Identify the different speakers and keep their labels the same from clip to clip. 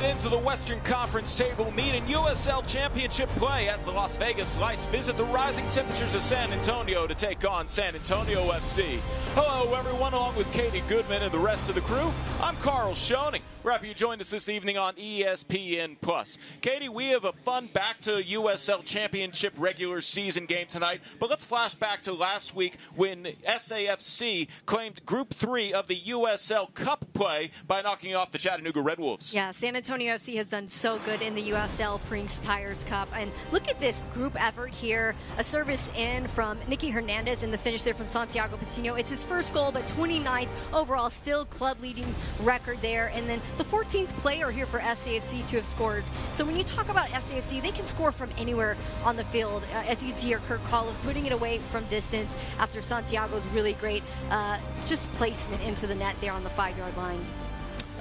Speaker 1: head into the Western Conference table meet in USL Championship play as the Las Vegas Lights visit the rising temperatures of San Antonio to take on San Antonio FC. Hello everyone, along with Katie Goodman and the rest of the crew, I'm Carl Schoening. We're happy you joined us this evening on ESPN+. Katie, we have a fun back to USL Championship regular season game tonight, but let's flash back to last week when SAFC claimed Group 3 of the USL Cup play by knocking off the Chattanooga Red Wolves.
Speaker 2: Yeah, San Antonio FC has done so good in the USL Prince Tires Cup, and look at this group effort here. A service in from Nicky Hernandez and the finish there from Santiago Patino. It's his first goal, but 29th overall, still club leading record there, and then the 14th player here for SAFC to have scored. So when you talk about SAFC, they can score from anywhere on the field. As you can see here, Kurt Collin putting it away from distance after Santiago's really great just placement into the net there on the 5-yard line.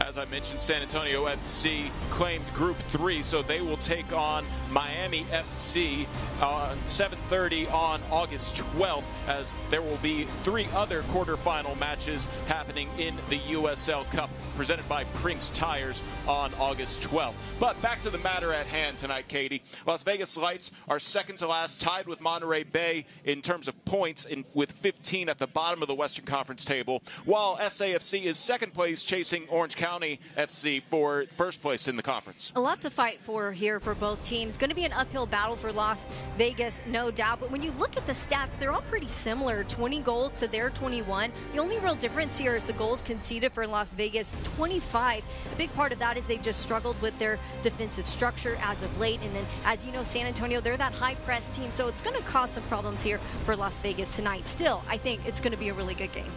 Speaker 1: As I mentioned, San Antonio FC claimed Group 3, so they will take on Miami FC on 7:30 on August 12th, as there will be 3 other quarterfinal matches happening in the USL Cup presented by Prince Tires on August 12th. But back to the matter at hand tonight, Katie. Las Vegas Lights are second to last, tied with Monterey Bay in terms of points with 15 at the bottom of the Western Conference table, while SAFC is second place, chasing Orange County FC for first place in the conference.
Speaker 2: A lot to fight for here for both teams. Going to be an uphill battle for Las Vegas, no doubt. But when you look at the stats, they're all pretty similar. 20 goals to their 21. The only real difference here is the goals conceded for Las Vegas, 25. A big part of that is they've just struggled with their defensive structure as of late. And then, as you know, San Antonio, they're that high press team. So it's going to cause some problems here for Las Vegas tonight. Still, I think it's going to be a really good game.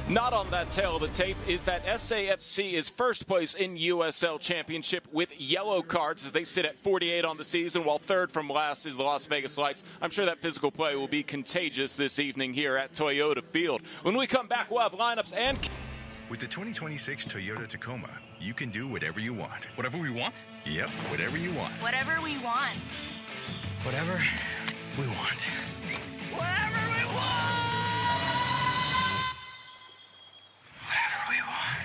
Speaker 1: Not on that tail of the tape is that SAFC is first place in USL Championship with yellow cards as they sit at 48 on the season, while third from last is the Las Vegas Lights. I'm sure that physical play will be contagious this evening here at Toyota Field. When we come back, we'll have lineups and...
Speaker 3: With the 2026 Toyota Tacoma, you can do whatever you want.
Speaker 4: Whatever we want?
Speaker 3: Yep, whatever you want.
Speaker 5: Whatever we want.
Speaker 4: Whatever we want.
Speaker 3: Whatever we want!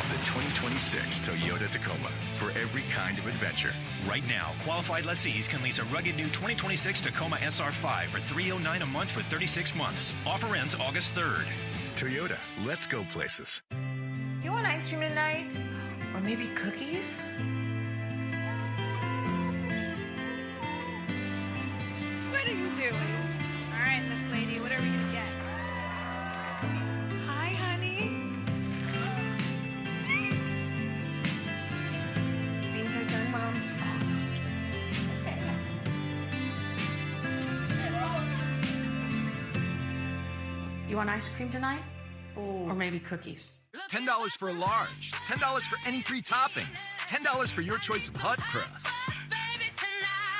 Speaker 3: The 2026 Toyota Tacoma, for every kind of adventure.
Speaker 6: Right now, qualified lessees can lease a rugged new 2026 Tacoma SR5 for $309 a month for 36 months. Offer ends August 3rd.
Speaker 3: Toyota, let's go places.
Speaker 5: You want ice cream tonight? Or maybe cookies?
Speaker 7: What are you doing? All right, Miss Lady, what are we gonna get? Hi, honey. Beans are done, Mom. Oh, those are good.
Speaker 5: You want ice cream tonight? Or maybe cookies?
Speaker 8: $10 for a large. $10 for any 3 toppings. $10 for your choice of hut crust.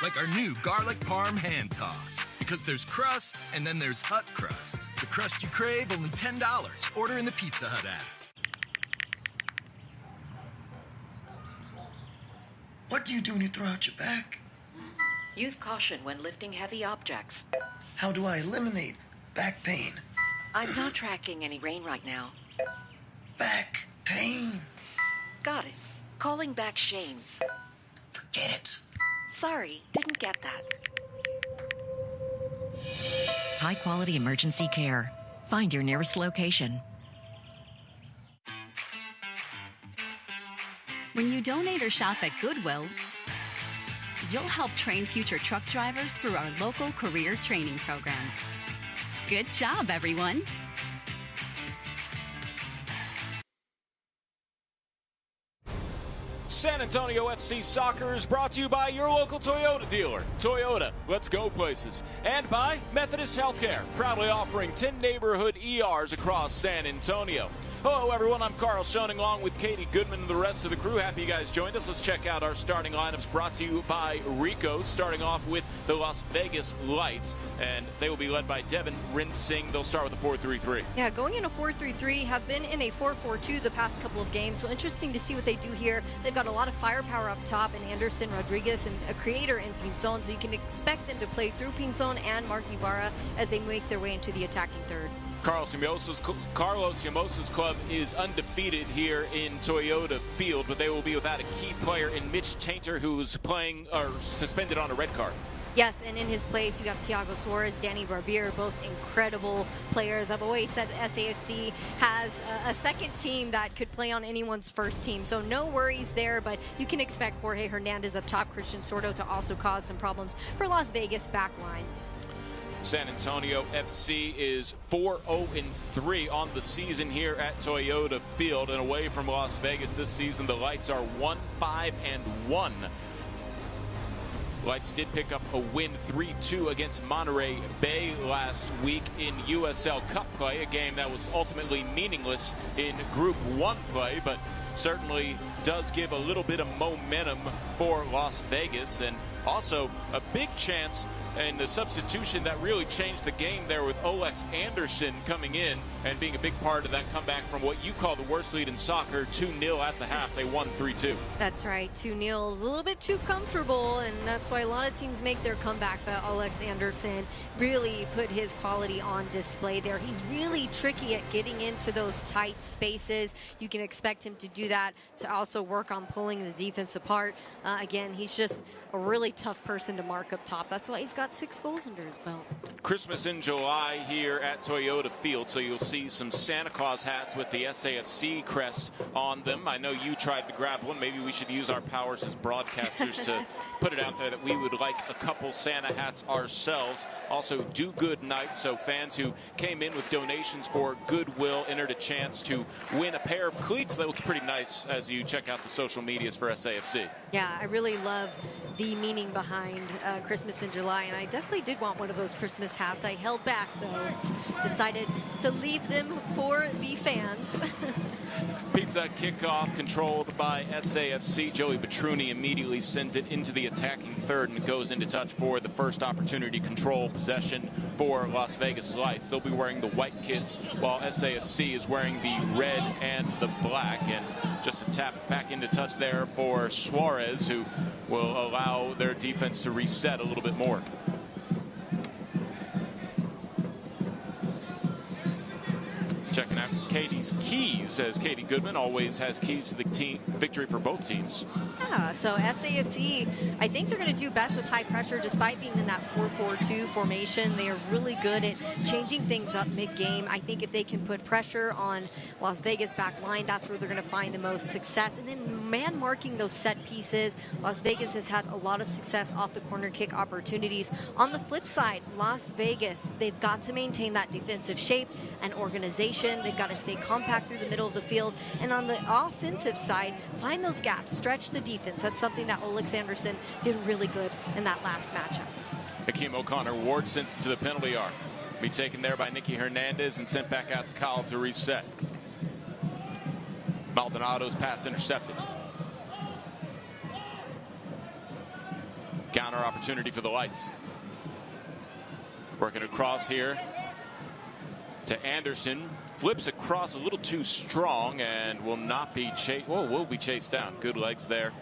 Speaker 8: Like our new garlic parm hand tossed. Because there's crust, and then there's hut crust. The crust you crave, only $10. Order in the Pizza Hut app.
Speaker 9: What do you do when you throw out your back?
Speaker 10: Use caution when lifting heavy objects.
Speaker 9: How do I eliminate back pain?
Speaker 10: I'm not tracking any rain right now.
Speaker 9: Back pain?
Speaker 10: Got it. Calling back Shane.
Speaker 9: Forget it.
Speaker 10: Sorry, didn't get that.
Speaker 11: High-quality emergency care. Find your nearest location.
Speaker 12: When you donate or shop at Goodwill, you'll help train future truck drivers through our local career training programs. Good job, everyone.
Speaker 1: San Antonio FC Soccer is brought to you by your local Toyota dealer. Toyota, let's go places. And by Methodist Healthcare, proudly offering 10 neighborhood ERs across San Antonio. Hello, everyone. I'm Carl Schoening, along with Katie Goodman and the rest of the crew. Happy you guys joined us. Let's check out our starting lineups brought to you by Rico, starting off with the Las Vegas Lights, and they will be led by Devin Rinsing. They'll start with a 4-3-3.
Speaker 2: Yeah, going in a 4-3-3, have been in a 4-4-2 the past couple of games, so interesting to see what they do here. They've got a lot of firepower up top, and Anderson Rodriguez, and a creator in Pinzon, so you can expect them to play through Pinzon and Mark Ibarra as they make their way into the attacking third.
Speaker 1: Carlos Llamosa's club is undefeated here in Toyota Field, but they will be without a key player in Mitch Tainter, who's playing or suspended on a red card.
Speaker 2: Yes, and in his place, you have Thiago Suarez, Danny Barbier, both incredible players. I've always said SAFC has a second team that could play on anyone's first team, so no worries there, but you can expect Jorge Hernandez up top, Christian Sordo to also cause some problems for Las Vegas backline.
Speaker 1: San Antonio FC is 4-0-3 on the season here at Toyota Field, and away from Las Vegas this season, the Lights are 1-5-1. Lights did pick up a win 3-2 against Monterey Bay last week in USL Cup play, a game that was ultimately meaningless in Group 1 play, but certainly does give a little bit of momentum for Las Vegas, and also a big chance and the substitution that really changed the game there with Olex Anderson coming in and being a big part of that comeback from what you call the worst lead in soccer, 2-0 at the half. They won 3-2.
Speaker 2: That's right, 2-0 is a little bit too comfortable, and that's why a lot of teams make their comeback, but Olex Anderson really put his quality on display there. He's really tricky at getting into those tight spaces. You can expect him to do that, to also work on pulling the defense apart. Again, he's just a really tough person to mark up top. That's why he's got 6 goals under his belt.
Speaker 1: Christmas in July here at Toyota Field, so you'll see some Santa Claus hats with the SAFC crest on them. I know you tried to grab one. Maybe we should use our powers as broadcasters to put it out there that we would like a couple Santa hats ourselves. Also, Do Good Night, so fans who came in with donations for goodwill entered a chance to win a pair of cleats that look pretty nice as you check out the social medias for SAFC.
Speaker 2: Yeah, I really love the meaning behind Christmas in July, and I definitely did want one of those Christmas hats. I held back, though. Decided to leave them for the fans.
Speaker 1: Pizza kickoff controlled by SAFC. Joey Petruni immediately sends it into the attacking third and goes into touch for the first opportunity control possession for Las Vegas Lights. They'll be wearing the white kits while SAFC is wearing the red and the black. And just a tap back into touch there for Suarez, who will allow their defense to reset a little bit more. Checking out Katie's keys, as Katie Goodman always has keys to the team victory for both teams.
Speaker 2: Yeah, so SAFC, I think they're going to do best with high pressure despite being in that 4-4-2 formation. They are really good at changing things up mid-game. I think if they can put pressure on Las Vegas back line, that's where they're going to find the most success. And then man-marking those set pieces. Las Vegas has had a lot of success off the corner kick opportunities. On the flip side, Las Vegas, they've got to maintain that defensive shape and organization. They've got to stay compact through the middle of the field. And on the offensive side, find those gaps, stretch the defense. That's something that Olex Anderson did really good in that last matchup.
Speaker 1: Hakeem O'Connor Ward sends it to the penalty arc. Be taken there by Nicky Hernandez and sent back out to Kyle to reset. Maldonado's pass intercepted. Counter opportunity for the Lights. Working across here to Anderson. Flips across a little too strong and will not be chased. Whoa, will be chased down. Good legs there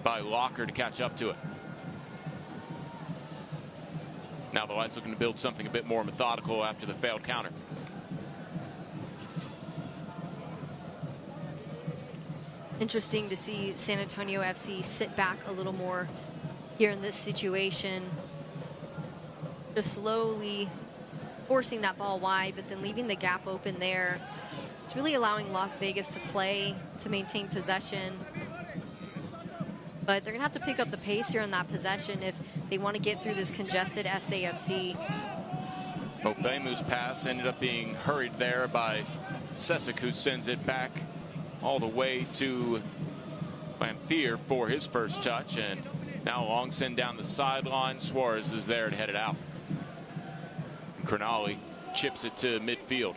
Speaker 1: by Locker to catch up to it. Now the Lights looking to build something a bit more methodical after the failed counter.
Speaker 2: Interesting to see San Antonio FC sit back a little more here in this situation. Just slowly forcing that ball wide, but then leaving the gap open there. It's really allowing Las Vegas to play, to maintain possession. But they're going to have to pick up the pace here on that possession if they want to get through this congested SAFC.
Speaker 1: Ofemu's pass ended up being hurried there by Sesek, who sends it back all the way to Lamphere for his first touch. And now long send down the sideline. Suarez is there to head it out. Crognali chips it to midfield.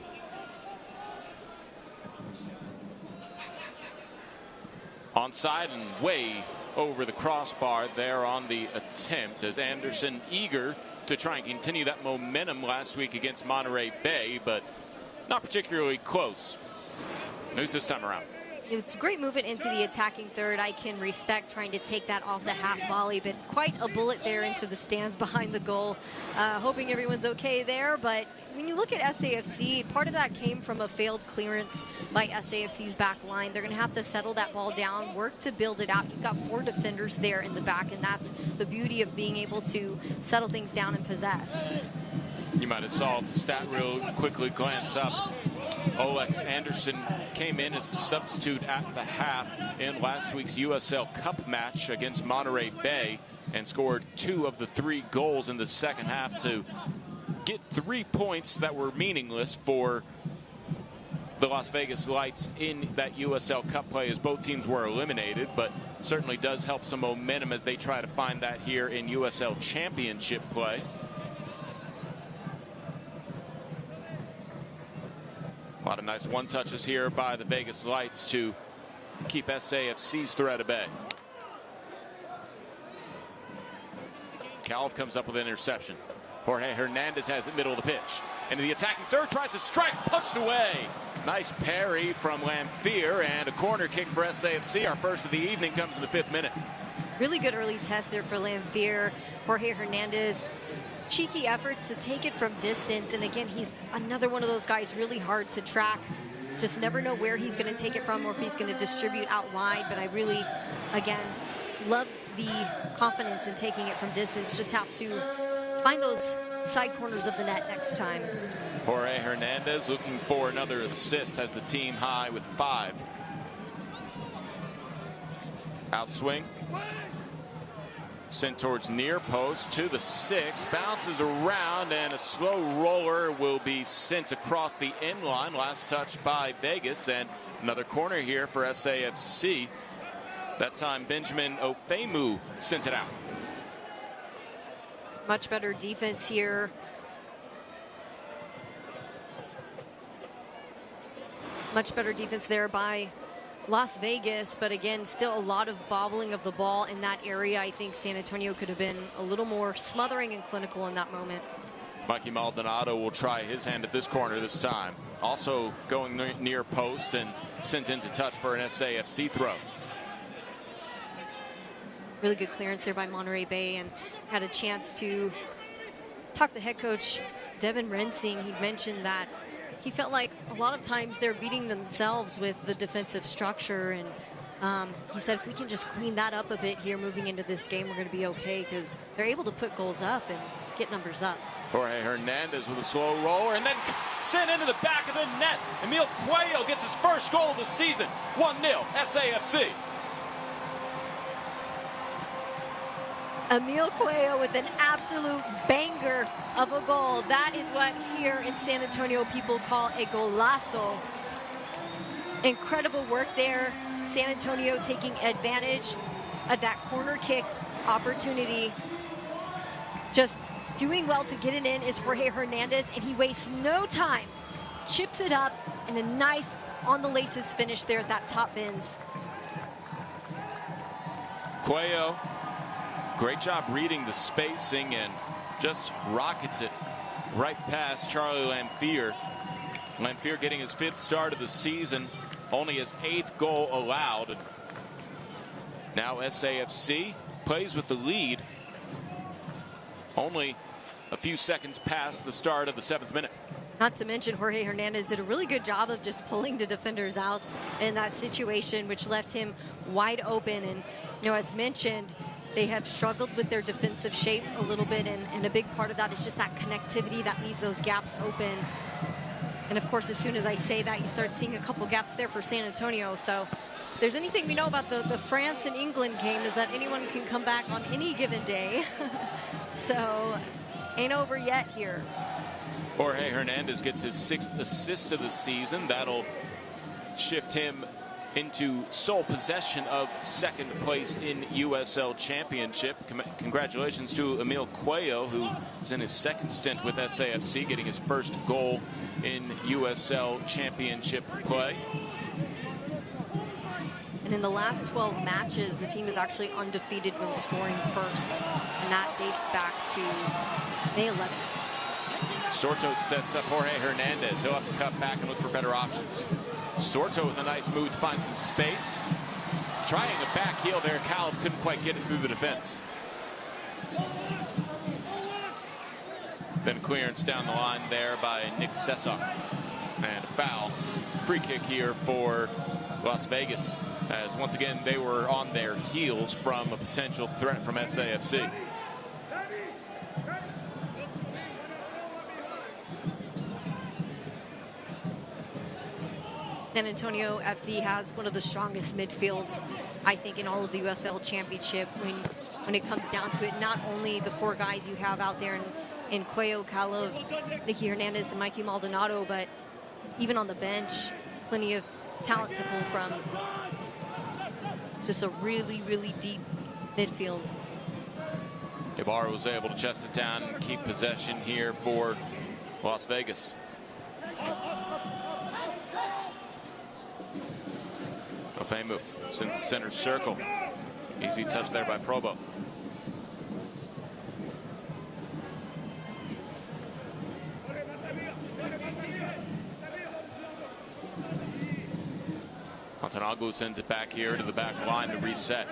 Speaker 1: Onside and way over the crossbar there on the attempt, as Anderson eager to try and continue that momentum last week against Monterey Bay, but not particularly close. At least this time around.
Speaker 2: It's great movement into the attacking third. I can respect trying to take that off the half volley, but quite a bullet there into the stands behind the goal. Hoping everyone's okay there, but when you look at SAFC, part of that came from a failed clearance by SAFC's back line. They're going to have to settle that ball down, work to build it out. You've got 4 defenders there in the back, and that's the beauty of being able to settle things down and possess.
Speaker 1: You might have saw the stat real quickly glance up. Olex Anderson came in as a substitute at the half in last week's USL Cup match against Monterey Bay and scored 2 of the 3 goals in the second half to get 3 points that were meaningless for the Las Vegas Lights in that USL Cup play, as both teams were eliminated, but certainly does help some momentum as they try to find that here in USL Championship play. A lot of nice one-touches here by the Vegas Lights to keep SAFC's threat at bay. Calv comes up with an interception. Jorge Hernandez has it middle of the pitch. Into the attacking third, tries to strike, punched away. Nice parry from Lamphere, and a corner kick for SAFC. Our first of the evening comes in the 5th minute.
Speaker 2: Really good early test there for Lamphere. Jorge Hernandez, cheeky effort to take it from distance, and again, he's another one of those guys really hard to track. Just never know where he's going to take it from or if he's going to distribute out wide, but I really, again, love the confidence in taking it from distance. Just have to find those side corners of the net next time.
Speaker 1: Jorge Hernandez looking for another assist, has the team high with 5. Outswing. Sent towards near post to the 6, bounces around, and a slow roller will be sent across the end line. Last touch by Vegas, and another corner here for SAFC. That time Benjamin Ofemu sent it out.
Speaker 2: Much better defense here. Much better defense there by Las Vegas, but again, still a lot of bobbling of the ball in that area. I think San Antonio could have been a little more smothering and clinical in that moment.
Speaker 1: Mikey Maldonado will try his hand at this corner this time. Also going near post and sent into touch for an SAFC throw.
Speaker 2: Really good clearance there by Monterey Bay, and had a chance to talk to head coach Devin Rensing. He mentioned that he felt like a lot of times they're beating themselves with the defensive structure, and he said if we can just clean that up a bit here moving into this game, we're going to be okay, because they're able to put goals up and get numbers up.
Speaker 1: Jorge Hernandez with a slow roller and then sent into the back of the net. Emil Cuello gets his first goal of the season. 1-0 SAFC.
Speaker 2: Emil Cuello with an absolute banger of a goal. That is what here in San Antonio people call a golazo. Incredible work there. San Antonio taking advantage of that corner kick opportunity. Just doing well to get it in is Jorge Hernandez, and he wastes no time. Chips it up, and a nice on the laces finish there at that top bins.
Speaker 1: Cuello, great job reading the spacing and just rockets it right past Charlie Lamphere. Lamphere getting his 5th start of the season, only his 8th goal allowed. Now SAFC plays with the lead, only a few seconds past the start of the 7th minute.
Speaker 2: Not to mention Jorge Hernandez did a really good job of just pulling the defenders out in that situation, which left him wide open. And, you know, as mentioned, they have struggled with their defensive shape a little bit, and a big part of that is just that connectivity that leaves those gaps open. And of course, as soon as I say that, you start seeing a couple gaps there for San Antonio. So if there's anything we know about the France and England game, is that anyone can come back on any given day. So ain't over yet here.
Speaker 1: Jorge Hernandez gets his 6th assist of the season. That'll shift him into sole possession of 2nd place in USL Championship. Congratulations to Emil Cuello, who is in his 2nd stint with SAFC, getting his 1st goal in USL Championship play.
Speaker 2: And in the last 12 matches, the team is actually undefeated when scoring first, and that dates back to May 11th.
Speaker 1: Sortos sets up Jorge Hernandez. He'll have to cut back and look for better options. Sorto with a nice move to find some space. Trying a back heel there. Caleb couldn't quite get it through the defense. Then clearance down the line there by Nick Sesok. And a foul. Free kick here for Las Vegas, as once again they were on their heels from a potential threat from SAFC.
Speaker 2: San Antonio FC has one of the strongest midfields, I think, in all of the USL Championship when it comes down to it. Not only the 4 guys you have out there in Cuello, Caleb, Nicky Hernandez, and Mikey Maldonado, but even on the bench, plenty of talent to pull from. Just a really, really deep midfield.
Speaker 1: Ibarra was able to chest it down and keep possession here for Las Vegas. Ofemu sends the center circle. Easy touch there by Probo. Montanagu sends it back here to the back line to reset.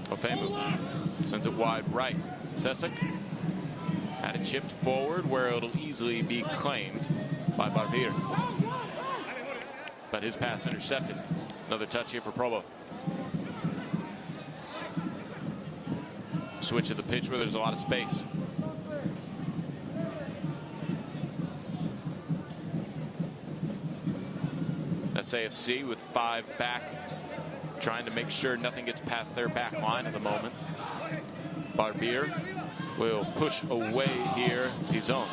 Speaker 1: Ofemu sends it wide right. Sesek had it chipped forward where it'll easily be claimed by Barbier. But his pass intercepted. Another touch here for Probo. Switch of the pitch where there's a lot of space. SAFC with 5 back, trying to make sure nothing gets past their back line at the moment. Barbier will push away here. Pizon.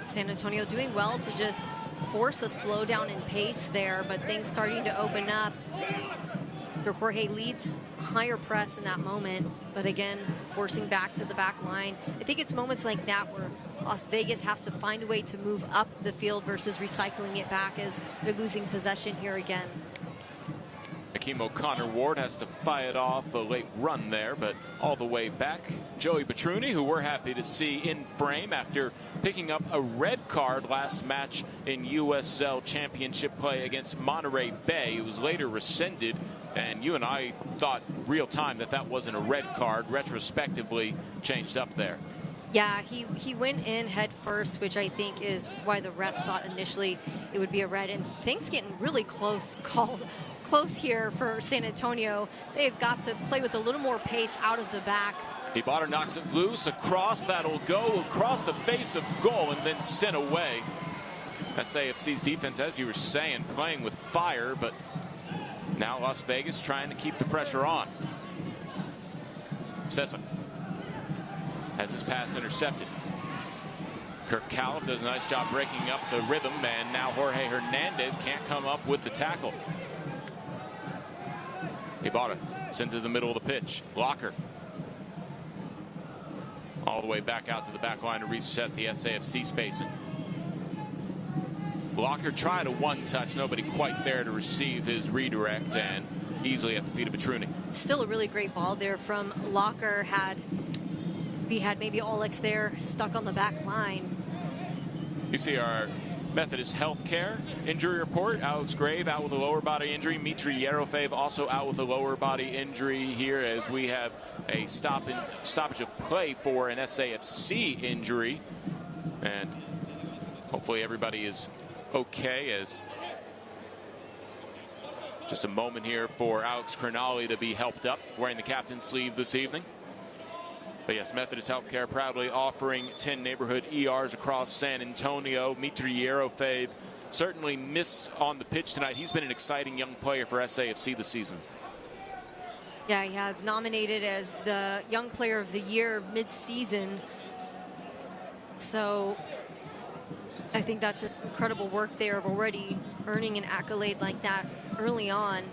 Speaker 2: San Antonio doing well to just force a slowdown in pace there, but things starting to open up. Jorge leads higher press in that moment, but again, forcing back to the back line. I think it's moments like that where Las Vegas has to find a way to move up the field versus recycling it back as they're losing possession here again.
Speaker 1: Akeem O'Connor-Ward has to fight off a late run there, but all the way back, Joey Petruni, who we're happy to see in frame after picking up a red card last match in USL Championship play against Monterey Bay. It was later rescinded, and you and I thought real time that that wasn't a red card. Retrospectively changed up there.
Speaker 2: Yeah, he went in head first, which I think is why the ref thought initially it would be a red. And things getting really close here for San Antonio. They've got to play with a little more pace out of the back.
Speaker 1: Ibarra knocks it loose across. That'll go across the face of goal and then sent away. SAFC's defense, as you were saying, playing with fire, but now Las Vegas trying to keep the pressure on. Sessa has his pass intercepted. Kirk Caleb does a nice job breaking up the rhythm, and now Jorge Hernandez can't come up with the tackle. Ibarra sends it to the middle of the pitch. Locker all the way back out to the back line to reset the SAFC spacing. Locker tried a one-touch, nobody quite there to receive his redirect, and easily at the feet of Petruni.
Speaker 2: Still a really great ball there from Locker. We had maybe Olex there stuck on the back line.
Speaker 1: You see our Methodist Healthcare injury report. Alex Grave out with a lower body injury. Mitri Yerofev also out with a lower body injury here, as we have a stoppage of play for an SAFC injury. And hopefully everybody is okay, as just a moment here for Alex Cernali to be helped up, wearing the captain's sleeve this evening. But yes, Methodist Healthcare proudly offering 10 neighborhood ERs across San Antonio. Mitri Yerofev certainly missed on the pitch tonight. He's been an exciting young player for SAFC this season.
Speaker 2: Yeah, he has nominated as the Young Player of the Year mid-season. So I think that's just incredible work there of already earning an accolade like that early on.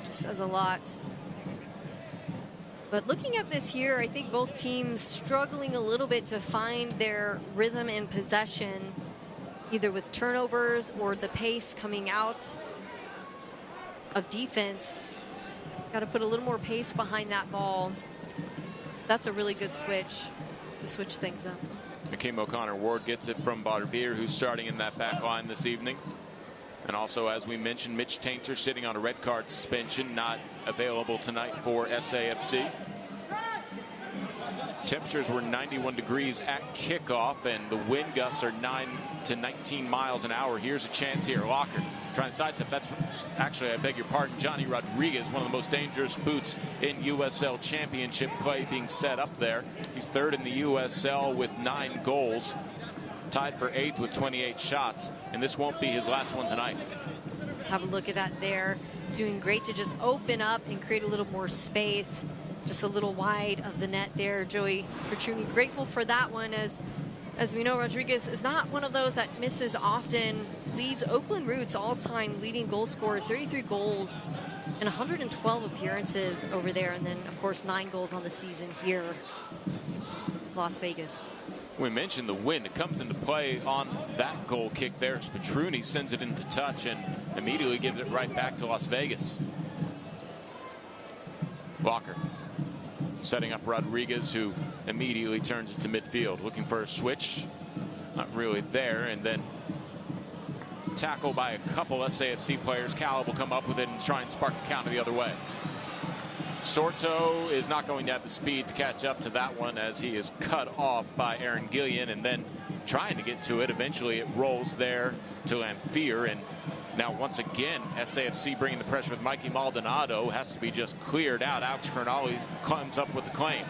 Speaker 2: Just says a lot. But looking at this here, I think both teams struggling a little bit to find their rhythm and possession, either with turnovers or the pace coming out of defense. Got to put a little more pace behind that ball. That's a really good switch to switch things up.
Speaker 1: Akeem O'Connor-Ward gets it from Butterbeer, who's starting in that back line this evening. And also, as we mentioned, Mitch Tainter sitting on a red card suspension, not available tonight for SAFC. Temperatures were 91 degrees at kickoff, and the wind gusts are 9 to 19 miles an hour. Here's a chance here. Locker trying to sidestep. That's actually, I beg your pardon, Johnny Rodriguez, one of the most dangerous boots in USL Championship play being set up there. He's third in the USL with 9 goals, tied for 8th with 28 shots, and this won't be his last one tonight.
Speaker 2: Have a look at that there. Doing great to just open up and create a little more space. Just a little wide of the net there. Joey Petruni grateful for that one, as we know, Rodriguez is not one of those that misses often. Leads Oakland Roots all-time leading goal scorer, 33 goals and 112 appearances over there, and then of course 9 goals on the season here, Las Vegas.
Speaker 1: We mentioned the wind. It comes into play on that goal kick there as Petruni sends it into touch and immediately gives it right back to Las Vegas. Walker setting up Rodriguez, who immediately turns it to midfield, looking for a switch. Not really there, and then tackled by a couple SAFC players. Caleb will come up with it and try and spark the counter the other way. Sorto is not going to have the speed to catch up to that one, as he is cut off by Aaron Gillian, and then trying to get to it. Eventually it rolls there to Lamphere, and now once again SAFC bringing the pressure with Mikey Maldonado. Has to be just cleared out. Alex Cernali comes up with the claim.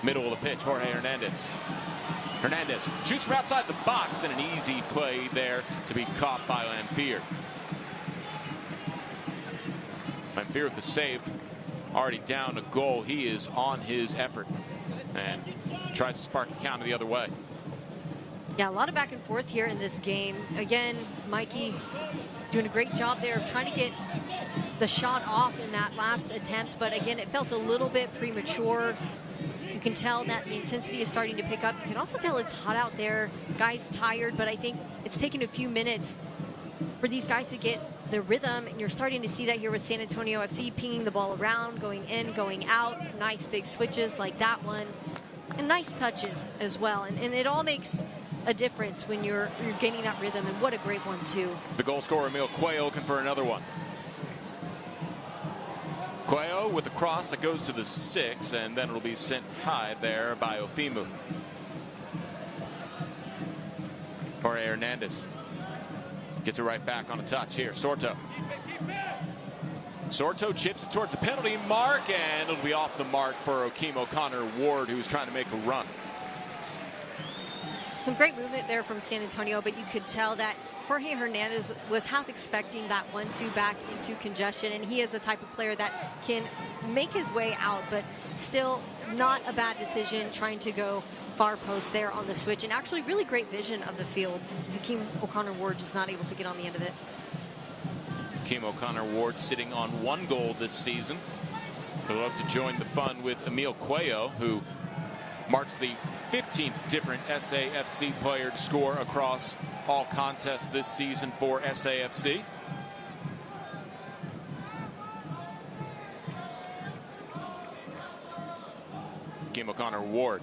Speaker 1: Middle of the pitch, Jorge Hernandez. Hernandez shoots from outside the box, and an easy play there to be caught by Lamphere. Lamphere with the save. Already down a goal. He is on his effort and tries to spark the counter the other way.
Speaker 2: Yeah, a lot of back and forth here in this game. Again, Mikey doing a great job there of trying to get the shot off in that last attempt, but again, it felt a little bit premature. You can tell that the intensity is starting to pick up. You can also tell it's hot out there. Guys tired, but I think it's taken a few minutes for these guys to get the rhythm, and you're starting to see that here with San Antonio FC, pinging the ball around, going in, going out, nice big switches like that one, and nice touches as well, and it all makes a difference when you're gaining that rhythm, and what a great one too.
Speaker 1: The goal scorer Emil Cuello looking for another one. Cuello with a cross that goes to the 6, and then it'll be sent high there by Ofimu. Jorge Hernandez gets it right back on a touch here. Sorto chips it towards the penalty mark, and it'll be off the mark for Akeem O'Connor-Ward, who's trying to make a run.
Speaker 2: Some great movement there from San Antonio, but you could tell that Jorge Hernandez was half expecting that 1-2 back into congestion, and he is the type of player that can make his way out, but still not a bad decision trying to go far post there on the switch, and actually really great vision of the field. Akeem O'Connor-Ward just not able to get on the end of it.
Speaker 1: Akeem O'Connor-Ward sitting on 1 goal this season. He'll love to join the fun with Emil Cuello, who marks the 15th different SAFC player to score across all contests this season for SAFC. Akeem O'Connor-Ward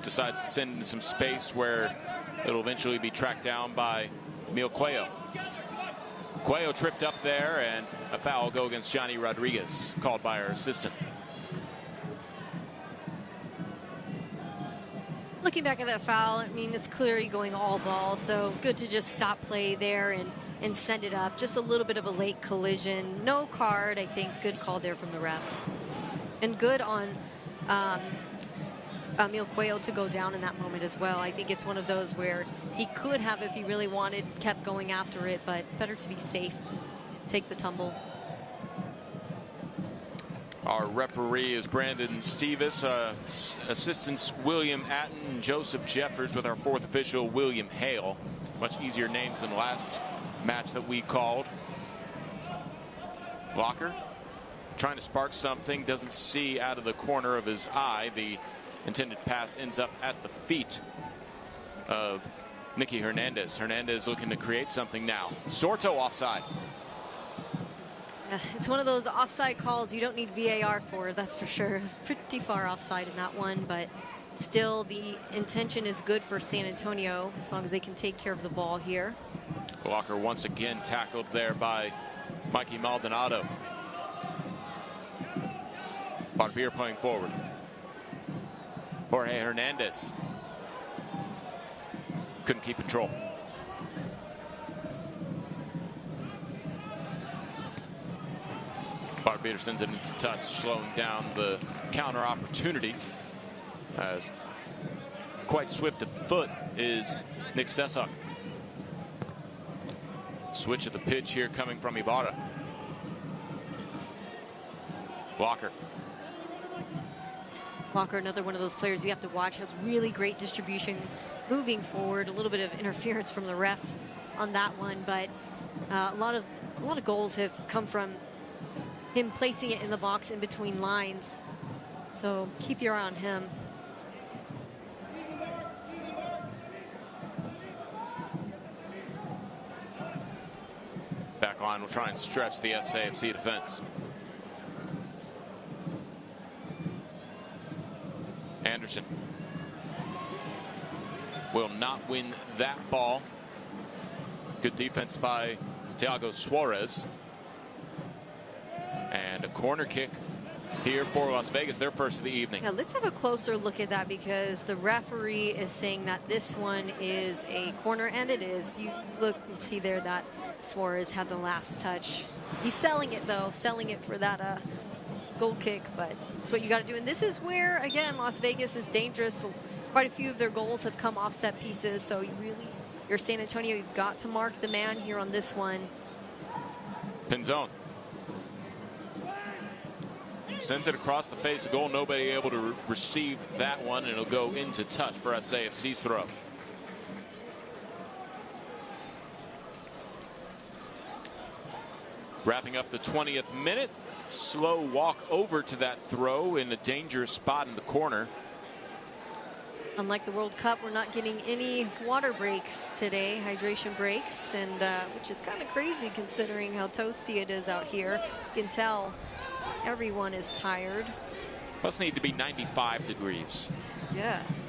Speaker 1: decides to send into some space where it'll eventually be tracked down by Emil Cuello. Cuello tripped up there, and a foul will go against Johnny Rodriguez, called by our assistant.
Speaker 2: Looking back at that foul, I mean, it's clearly going all ball, so good to just stop play there and send it up. Just a little bit of a late collision. No card, I think. Good call there from the ref. And good on Emil Cuello to go down in that moment as well. I think it's one of those where he could have, if he really wanted, kept going after it, but better to be safe. Take the tumble.
Speaker 1: Our referee is Brandon Stevis, assistants William Atten and Joseph Jeffers, with our 4th official William Hale. Much easier names than the last match that we called. Locker trying to spark something, doesn't see out of the corner of his eye. The intended pass ends up at the feet of Nicky Hernandez. Hernandez looking to create something now. Sorto offside.
Speaker 2: It's one of those offside calls you don't need VAR for, that's for sure. It was pretty far offside in that one, but still the intention is good for San Antonio as long as they can take care of the ball here.
Speaker 1: Walker once again tackled there by Mikey Maldonado. Barbier playing forward. Jorge Hernandez couldn't keep control. Barbier sends it into touch, slowing down the counter opportunity. As quite swift of foot is Nick Sesok. Switch of the pitch here coming from Ibarra. Walker.
Speaker 2: Walker, another one of those players you have to watch, has really great distribution moving forward. A little bit of interference from the ref on that one, but a lot of goals have come from him placing it in the box in between lines. So keep your eye on him.
Speaker 1: Back line will try and stretch the SAFC defense. Anderson will not win that ball. Good defense by Thiago Suarez. And a corner kick here for Las Vegas, their first of the evening.
Speaker 2: Yeah, let's have a closer look at that because the referee is saying that this one is a corner, and it is. You look and see there that Suarez had the last touch. He's selling it though, selling it for that goal kick, but it's what you got to do. And this is where, again, Las Vegas is dangerous. Quite a few of their goals have come off set pieces, so you're San Antonio, you've got to mark the man here on this one.
Speaker 1: Pinzon sends it across the face of goal. Nobody able to receive that one, and it'll go into touch for SAFC's throw. Wrapping up the 20th minute. Slow walk over to that throw in a dangerous spot in the corner.
Speaker 2: Unlike the World Cup, we're not getting any water breaks today, hydration breaks, and which is kind of crazy considering how toasty it is out here. You can tell everyone is tired.
Speaker 1: Must need to be 95 degrees.
Speaker 2: Yes.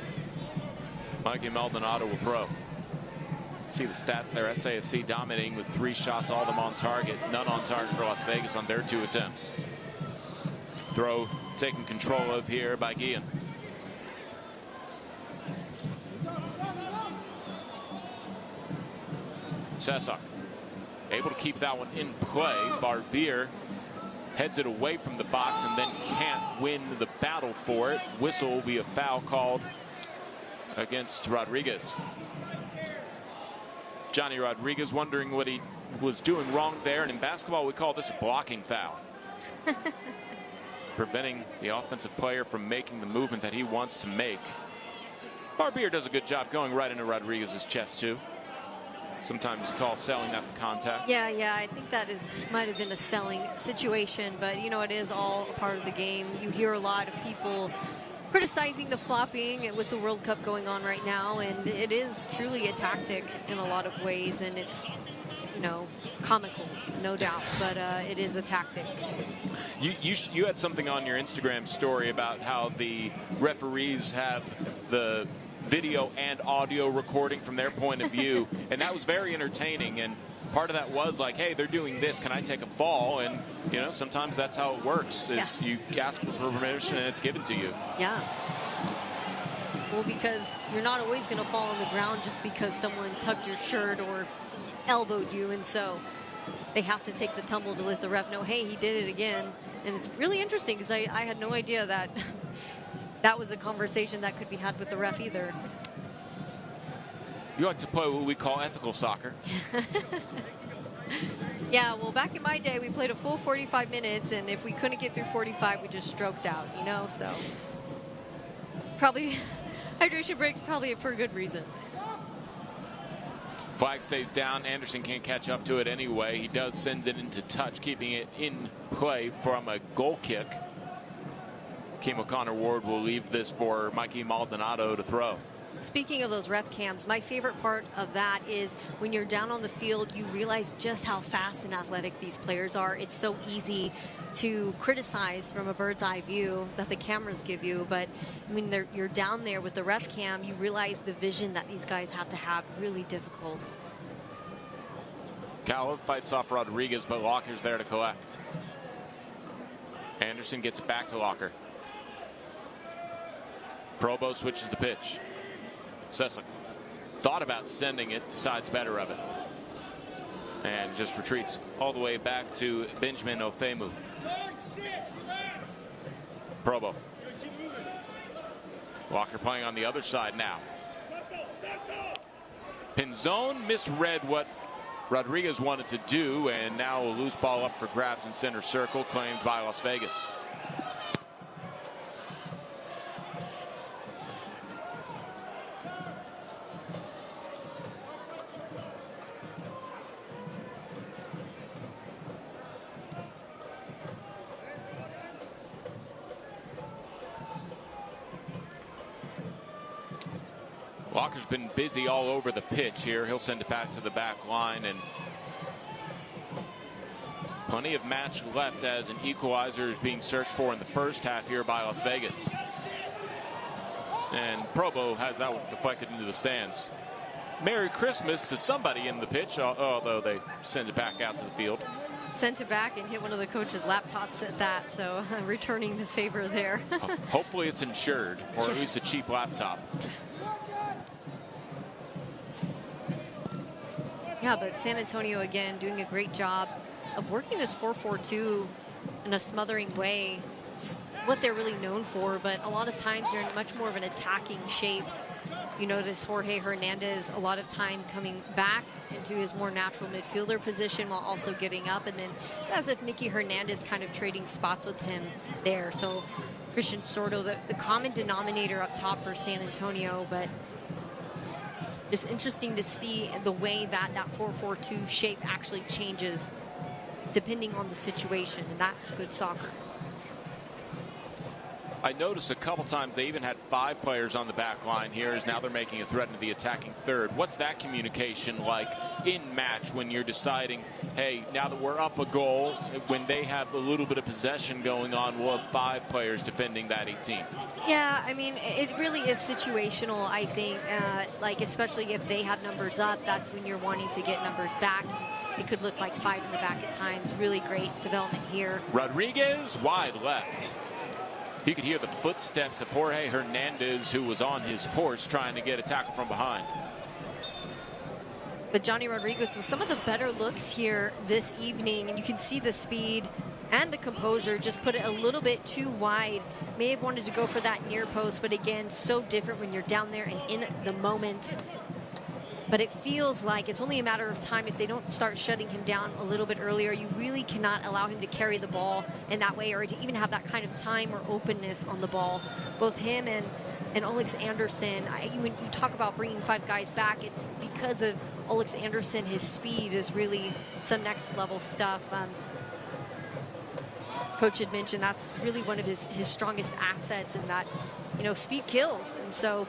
Speaker 1: Mikey Maldonado will throw. See the stats there. SAFC dominating with 3 shots, all of them on target. None on target for Las Vegas on their 2 attempts. Throw taken control of here by Guillen. Sesok able to keep that one in play. Barbier heads it away from the box and then can't win the battle for it. Whistle will be a foul called against Rodriguez. Johnny Rodriguez wondering what he was doing wrong there, and in basketball we call this a blocking foul. Preventing the offensive player from making the movement that he wants to make. Barbier does a good job going right into Rodriguez's chest too. Sometimes you call selling that the contact.
Speaker 2: Yeah, I think that might have been a selling situation, but you know, it is all a part of the game. You hear a lot of people criticizing the flopping with the World Cup going on right now, and it is truly a tactic in a lot of ways, and it's, you know, comical, no doubt, but it is a tactic.
Speaker 1: You had something on your Instagram story about how the referees have the video and audio recording from their point of view, and that was very entertaining. And part of that was like, hey, they're doing this, can I take a fall? And you know, sometimes that's how it works, is you ask for permission and it's given to you.
Speaker 2: Yeah. Well, because you're not always going to fall on the ground just because someone tugged your shirt or elbowed you, and so they have to take the tumble to let the ref know, hey, he did it again. And it's really interesting because I had no idea that that was a conversation that could be had with the ref either.
Speaker 1: You like to play what we call ethical soccer.
Speaker 2: Yeah, well, back in my day, we played a full 45 minutes, and if we couldn't get through 45, we just stroked out, you know, so probably hydration breaks probably for a good reason.
Speaker 1: Flag stays down. Anderson can't catch up to it anyway. He does send it into touch, keeping it in play from a goal kick. Kim O'Connor Ward will leave this for Mikey Maldonado to throw.
Speaker 2: Speaking of those ref cams, my favorite part of that is when you're down on the field, you realize just how fast and athletic these players are. It's so easy to criticize from a bird's eye view that the cameras give you, but when you're down there with the ref cam, you realize the vision that these guys have to have. Really difficult.
Speaker 1: Caleb fights off Rodriguez, but Locker's there to collect. Anderson gets it back to Locker. Probo switches the pitch. Sessek thought about sending it, decides better of it, and just retreats all the way back to Benjamin Ofemu. Probo. Walker playing on the other side now. Pinzon misread what Rodriguez wanted to do, and now a loose ball up for grabs in center circle, claimed by Las Vegas. Walker's been busy all over the pitch here. He'll send it back to the back line, and plenty of match left as an equalizer is being searched for in the first half here by Las Vegas. And Probo has that one deflected into the stands. Merry Christmas to somebody in the pitch, although they send it back out to the field.
Speaker 2: Sent it back and hit one of the coach's laptops at that, so returning the favor there.
Speaker 1: Hopefully it's insured, or at least a cheap laptop.
Speaker 2: Yeah, but San Antonio, again, doing a great job of working this 4-4-2 in a smothering way. It's what they're really known for, but a lot of times they're in much more of an attacking shape. You notice Jorge Hernandez a lot of time coming back into his more natural midfielder position while also getting up, and then as if Nicky Hernandez kind of trading spots with him there. So Christian Sordo, the common denominator up top for San Antonio, but just interesting to see the way that 4-4-2 shape actually changes depending on the situation, and that's good soccer.
Speaker 1: I noticed a couple times they even had 5 players on the back line here, as now they're making a threat into the attacking third. What's that communication like in match when you're deciding, hey, now that we're up a goal, when they have a little bit of possession going on, we'll have 5 players defending that 18?
Speaker 2: Yeah, I mean, it really is situational, I think. Like, especially if they have numbers up, that's when you're wanting to get numbers back. It could look like 5 in the back at times. Really great development here.
Speaker 1: Rodriguez wide left. You could hear the footsteps of Jorge Hernandez, who was on his horse trying to get a tackle from behind.
Speaker 2: But Johnny Rodriguez with some of the better looks here this evening, and you can see the speed and the composure, just put it a little bit too wide. May have wanted to go for that near post, but again, so different when you're down there and in the moment. But it feels like it's only a matter of time if they don't start shutting him down a little bit earlier. You really cannot allow him to carry the ball in that way, or to even have that kind of time or openness on the ball. Both him and Alex Anderson, when you talk about bringing 5 guys back, it's because of Alex Anderson. His speed is really some next level stuff. Coach had mentioned that's really one of his strongest assets, and that, speed kills. And so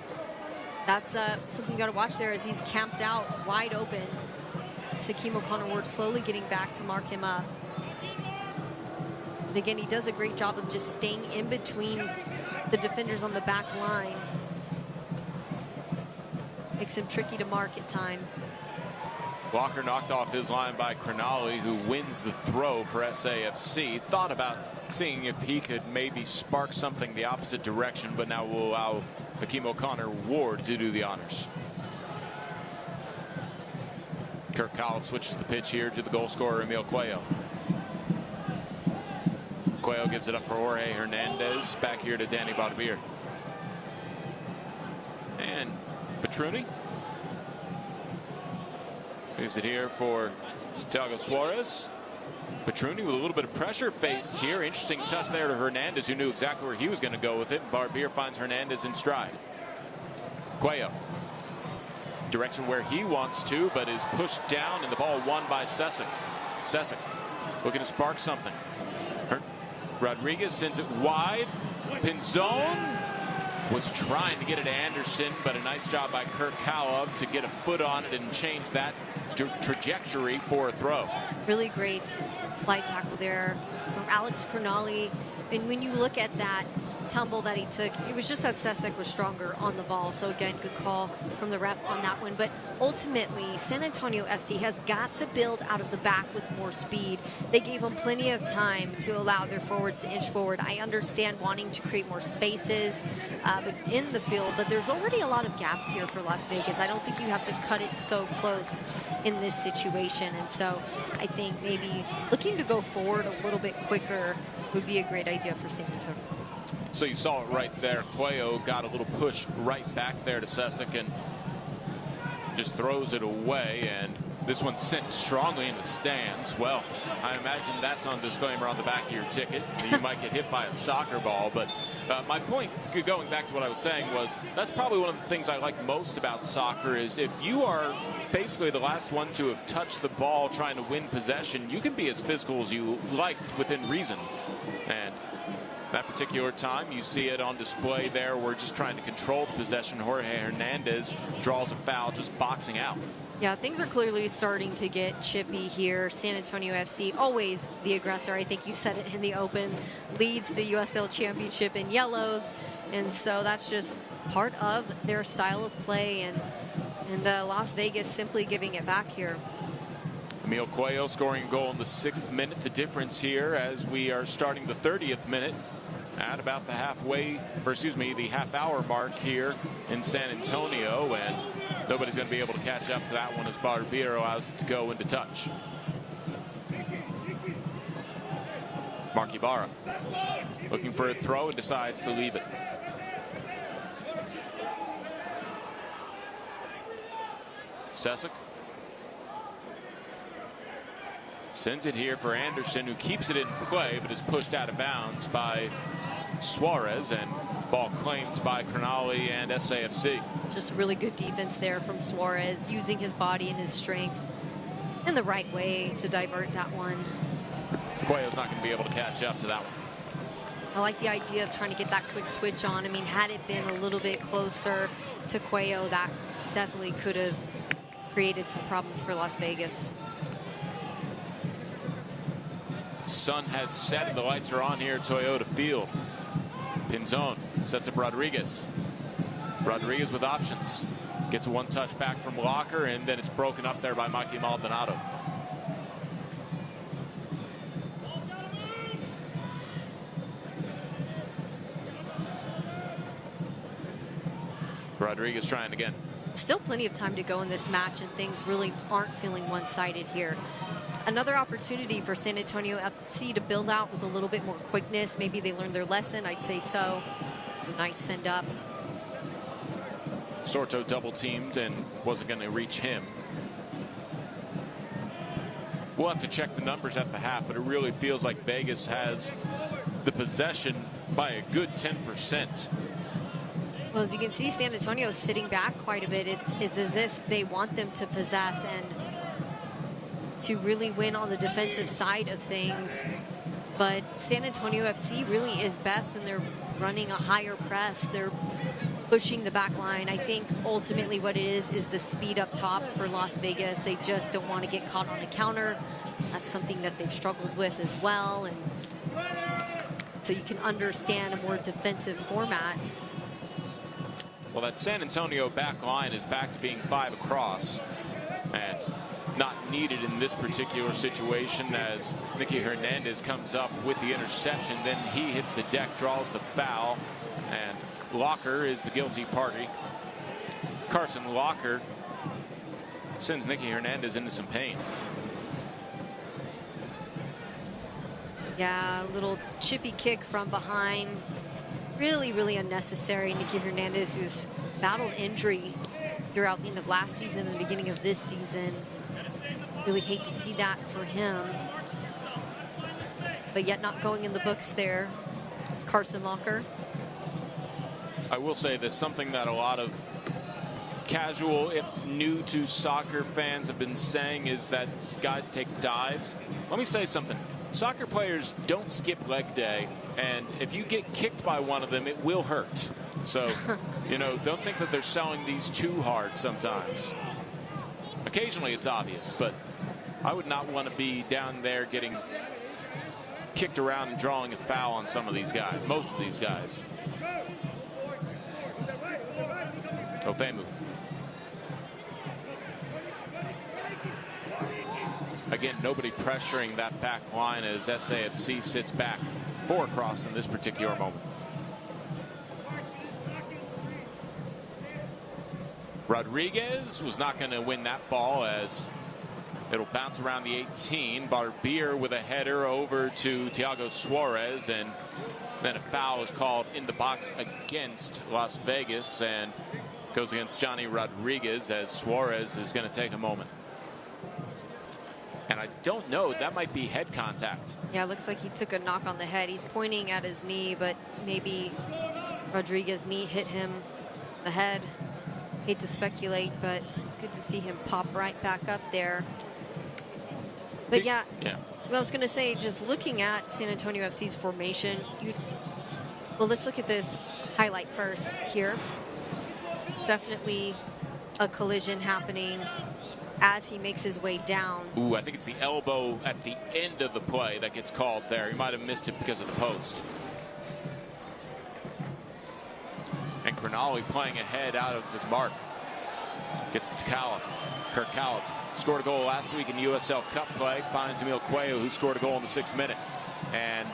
Speaker 2: that's something you got to watch there as he's camped out wide open. Sakeem O'Connor-Ward slowly getting back to mark him up. And again, he does a great job of just staying in between the defenders on the back line. Makes him tricky to mark at times.
Speaker 1: Walker knocked off his line by Cronali, who wins the throw for SAFC. Thought about seeing if he could maybe spark something the opposite direction, but now will allow Hakeem O'Connor-Ward to do the honors. Kirk Collins switches the pitch here to the goal scorer, Emil Cuello. Cuello gives it up for Jorge Hernandez. Back here to Danny Badabir. And Petruni moves it here for Thiago Suarez. Petruni with a little bit of pressure faced here. Interesting touch there to Hernandez, who knew exactly where he was going to go with it. Barbier finds Hernandez in stride. Cuello. Direction where he wants to, but is pushed down, and the ball won by Sessek. Sessek looking to spark something. Rodriguez sends it wide. Pinzon. was trying to get it to Anderson, but a nice job by Kirk Callum to get a foot on it and change that trajectory for a throw.
Speaker 2: Really great slide tackle there from Alex Crognale. And when you look at that tumble that he took, it was just that Cesek was stronger on the ball. So again, good call from the ref on that one. But ultimately, San Antonio FC has got to build out of the back with more speed. They gave them plenty of time to allow their forwards to inch forward. I understand wanting to create more spaces in the field, but there's already a lot of gaps here for Las Vegas. I don't think you have to cut it so close in this situation. And so I think maybe looking to go forward a little bit quicker would be a great idea for San Antonio.
Speaker 1: So you saw it right there. Cuello got a little push right back there to Cesek and just throws it away. And this one's sent strongly in the stands. Well, I imagine that's on disclaimer on the back of your ticket. You might get hit by a soccer ball. But my point, going back to what I was saying, was that's probably one of the things I like most about soccer is if you are basically the last one to have touched the ball trying to win possession, you can be as physical as you like within reason. And that particular time, you see it on display there. We're just trying to control the possession. Jorge Hernandez draws a foul, just boxing out.
Speaker 2: Yeah, things are clearly starting to get chippy here. San Antonio FC, always the aggressor. I think you said it in the open, leads the USL Championship in yellows. And so that's just part of their style of play. And Las Vegas simply giving it back here.
Speaker 1: Emil Cuello scoring a goal in the 6th minute. The difference here as we are starting the 30th minute at about the the half-hour mark here in San Antonio, and nobody's going to be able to catch up to that one as Barbiero has to go into touch. Mark Ibarra looking for a throw and decides to leave it. Cesek sends it here for Anderson, who keeps it in play but is pushed out of bounds by Suarez, and ball claimed by Crognale and SAFC.
Speaker 2: Just really good defense there from Suarez, using his body and his strength in the right way to divert that one.
Speaker 1: Cuello's not going to be able to catch up to that one.
Speaker 2: I like the idea of trying to get that quick switch on. I mean, had it been a little bit closer to Cuello, that definitely could have created some problems for Las Vegas.
Speaker 1: Sun has set and the lights are on here at Toyota Field. Pinzon sets up Rodriguez. Rodriguez with options. Gets a one-touch back from Locker, and then it's broken up there by Mikey Maldonado. Rodriguez trying again.
Speaker 2: Still plenty of time to go in this match, and things really aren't feeling one-sided here. Another opportunity for San Antonio FC to build out with a little bit more quickness. Maybe they learned their lesson. I'd say so. A nice send up.
Speaker 1: Sorto double teamed and wasn't going to reach him. We'll have to check the numbers at the half, but it really feels like Vegas has the possession by a good 10%.
Speaker 2: Well, as you can see, San Antonio is sitting back quite a bit. It's as if they want them to possess and to really win on the defensive side of things. But San Antonio FC really is best when they're running a higher press. They're pushing the back line. I think ultimately what it is the speed up top for Las Vegas. They just don't want to get caught on a counter. That's something that they've struggled with as well. And so you can understand a more defensive format.
Speaker 1: Well, that San Antonio back line is back to being 5 across, and not needed in this particular situation as Nicky Hernandez comes up with the interception. Then he hits the deck, draws the foul, and Locker is the guilty party. Carson Locker sends Nicky Hernandez into some pain.
Speaker 2: Yeah, a little chippy kick from behind. Really, really unnecessary. Nicky Hernandez, who's battled injury throughout the end of last season and the beginning of this season. Really hate to see that for him. But yet not going in the books there. It's Carson Locker.
Speaker 1: I will say this, something that a lot of casual, if new to soccer fans have been saying is that guys take dives. Let me say something. Soccer players don't skip leg day, and if you get kicked by one of them, it will hurt. So, you know, don't think that they're selling these too hard sometimes. Occasionally it's obvious, but I would not want to be down there getting kicked around and drawing a foul on some of these guys, most of these guys. Ofemu. Again, nobody pressuring that back line as SAFC sits back 4 across in this particular moment. Rodriguez was not going to win that ball as it'll bounce around the 18. Barbier with a header over to Thiago Suarez, and then a foul is called in the box against Las Vegas and goes against Johnny Rodriguez as Suarez is going to take a moment. And I don't know, that might be head contact.
Speaker 2: Yeah, it looks like he took a knock on the head. He's pointing at his knee, but maybe Rodriguez's knee hit him in the head. Hate to speculate, but good to see him pop right back up there. But yeah, well, I was going to say, just looking at San Antonio FC's formation, well, let's look at this highlight first here. Definitely a collision happening as he makes his way down.
Speaker 1: Ooh, I think it's the elbow at the end of the play that gets called there. He might have missed it because of the post. And Crognoli playing ahead out of his mark. Gets it to Califf. Kirk Califf scored a goal last week in USL Cup play. Finds Emil Cuello, who scored a goal in the 6th minute. And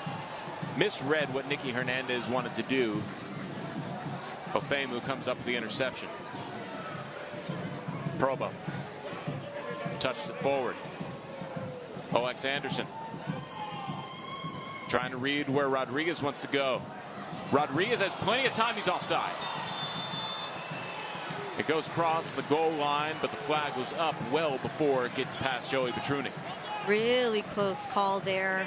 Speaker 1: misread what Nicky Hernandez wanted to do. Ofemu comes up with the interception. Probo touched it forward. Alex Anderson trying to read where Rodriguez wants to go. Rodriguez has plenty of time. He's offside. It goes across the goal line, but the flag was up well before it gets past Joey Petruni.
Speaker 2: Really close call there.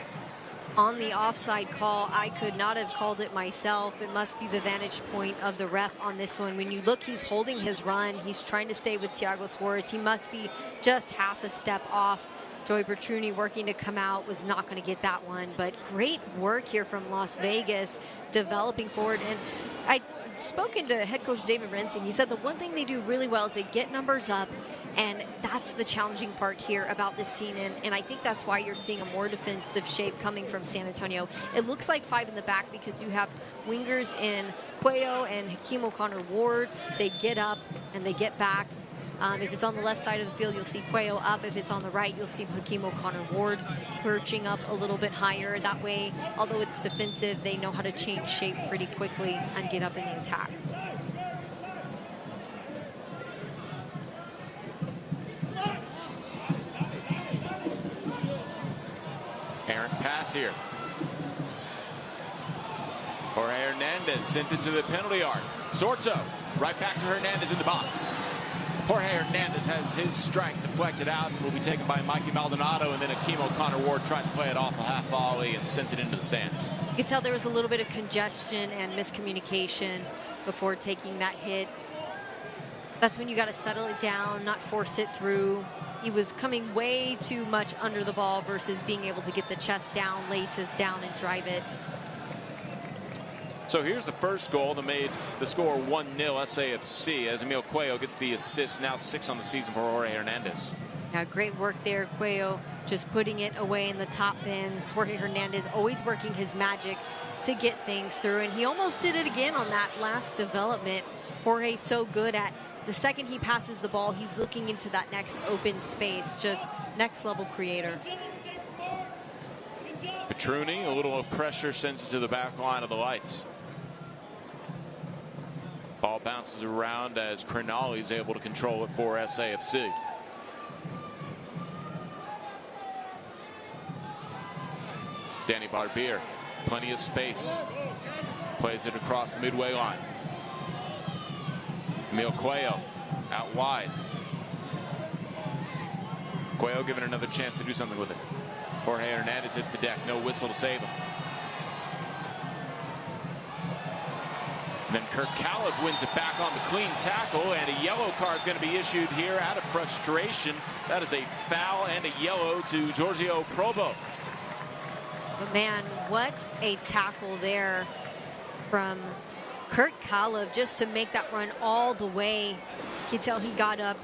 Speaker 2: On the offside call, I could not have called it myself. It must be the vantage point of the ref on this one. When you look, he's holding his run. He's trying to stay with Thiago Suarez. He must be just half a step off. Joey Petruni working to come out, was not going to get that one. But great work here from Las Vegas, developing forward. And I'd spoken to head coach David Renting. He said the one thing they do really well is they get numbers up, and that's the challenging part here about this team. And I think that's why you're seeing a more defensive shape coming from San Antonio. It looks like 5 in the back because you have wingers in Cuello and Hakeem O'Connor-Ward. They get up and they get back. If it's on the left side of the field, you'll see Cuello up. If it's on the right, you'll see Hakeem O'Connor-Ward perching up a little bit higher. That way, although it's defensive, they know how to change shape pretty quickly and get up in the attack.
Speaker 1: Errant pass here. Jorge Hernandez sends it to the penalty arc. Sorto right back to Hernandez in the box. Jorge Hernandez has his strike deflected out and will be taken by Mikey Maldonado, and then Hakeem O'Connor-Ward tried to play it off a half volley and sent it into the stands.
Speaker 2: You could tell there was a little bit of congestion and miscommunication before taking that hit. That's when you got to settle it down, not force it through. He was coming way too much under the ball versus being able to get the chest down, laces down, and drive it.
Speaker 1: So here's the first goal that made the score 1-0 SAFC as Emil Cuello gets the assist, now 6 on the season for Jorge Hernandez.
Speaker 2: Yeah, great work there, Cuello, just putting it away in the top bins. Jorge Hernandez always working his magic to get things through, and he almost did it again on that last development. Jorge's so good at the second he passes the ball, he's looking into that next open space, just next level creator.
Speaker 1: Petruni, a little pressure, sends it to the back line of the Lights. Ball bounces around as Crognoli is able to control it for SAFC. Danny Barbier, plenty of space. Plays it across the midway line. Emil Cuello out wide. Cuello given another chance to do something with it. Jorge Hernandez hits the deck, no whistle to save him. Then Kirk Califf wins it back on the clean tackle, and a yellow card is going to be issued here out of frustration. That is a foul and a yellow to Giorgio Probo.
Speaker 2: But man, what a tackle there from Kurt Kalov just to make that run all the way. You can tell he got up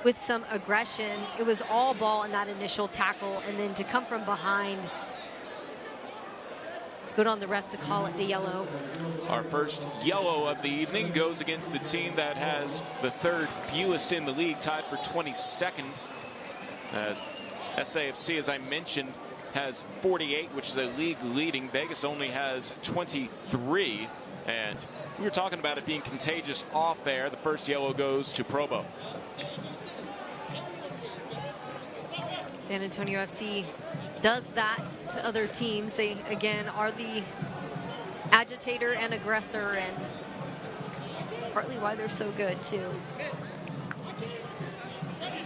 Speaker 2: with some aggression. It was all ball in that initial tackle, and then to come from behind. Good on the ref to call it the yellow.
Speaker 1: Our first yellow of the evening goes against the team that has the third fewest in the league, tied for 22nd. As SAFC, as I mentioned, has 48, which is a league leading. Vegas only has 23. And we were talking about it being contagious off air. The first yellow goes to Probo.
Speaker 2: San Antonio FC does that to other teams. They, again, are the agitator and aggressor, and it's partly why they're so good, too.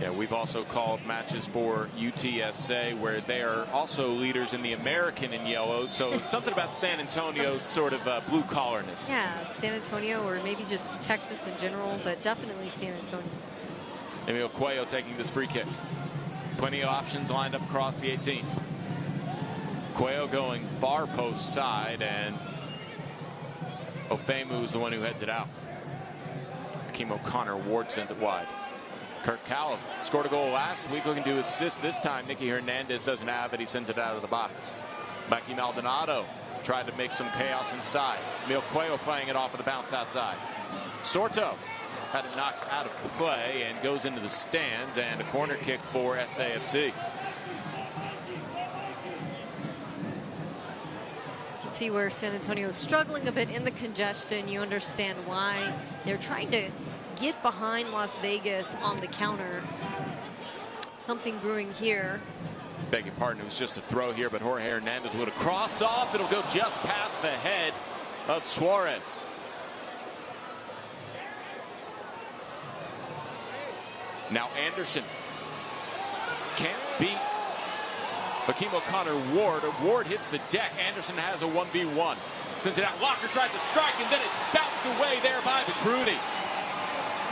Speaker 1: Yeah, we've also called matches for UTSA where they are also leaders in the American in yellow. So something about San Antonio's sort of blue collarness.
Speaker 2: Yeah, San Antonio, or maybe just Texas in general, but definitely San Antonio.
Speaker 1: Emil Cuello taking this free kick. Plenty of options lined up across the 18. Cuello going far post side, and Ofemu is the one who heads it out. Hakeem O'Connor Ward sends it wide. Kurt Kalov scored a goal last week, looking to assist this time. Nicky Hernandez doesn't have it. He sends it out of the box. Mikey Maldonado tried to make some chaos inside. Emil Cuello playing it off of the bounce outside. Sorto had it knocked out of play and goes into the stands, and a corner kick for SAFC.
Speaker 2: You can see where San Antonio is struggling a bit in the congestion. You understand why. They're trying to get behind Las Vegas on the counter. Something brewing here.
Speaker 1: Beg your pardon, it was just a throw here, but Jorge Hernandez with a cross off. It'll go just past the head of Suarez. Now Anderson can't beat Hakeem O'Connor Ward. Ward hits the deck. Anderson has a 1v1. Sends it out. Locker tries to strike, and then it's bounced away there by Vitruni.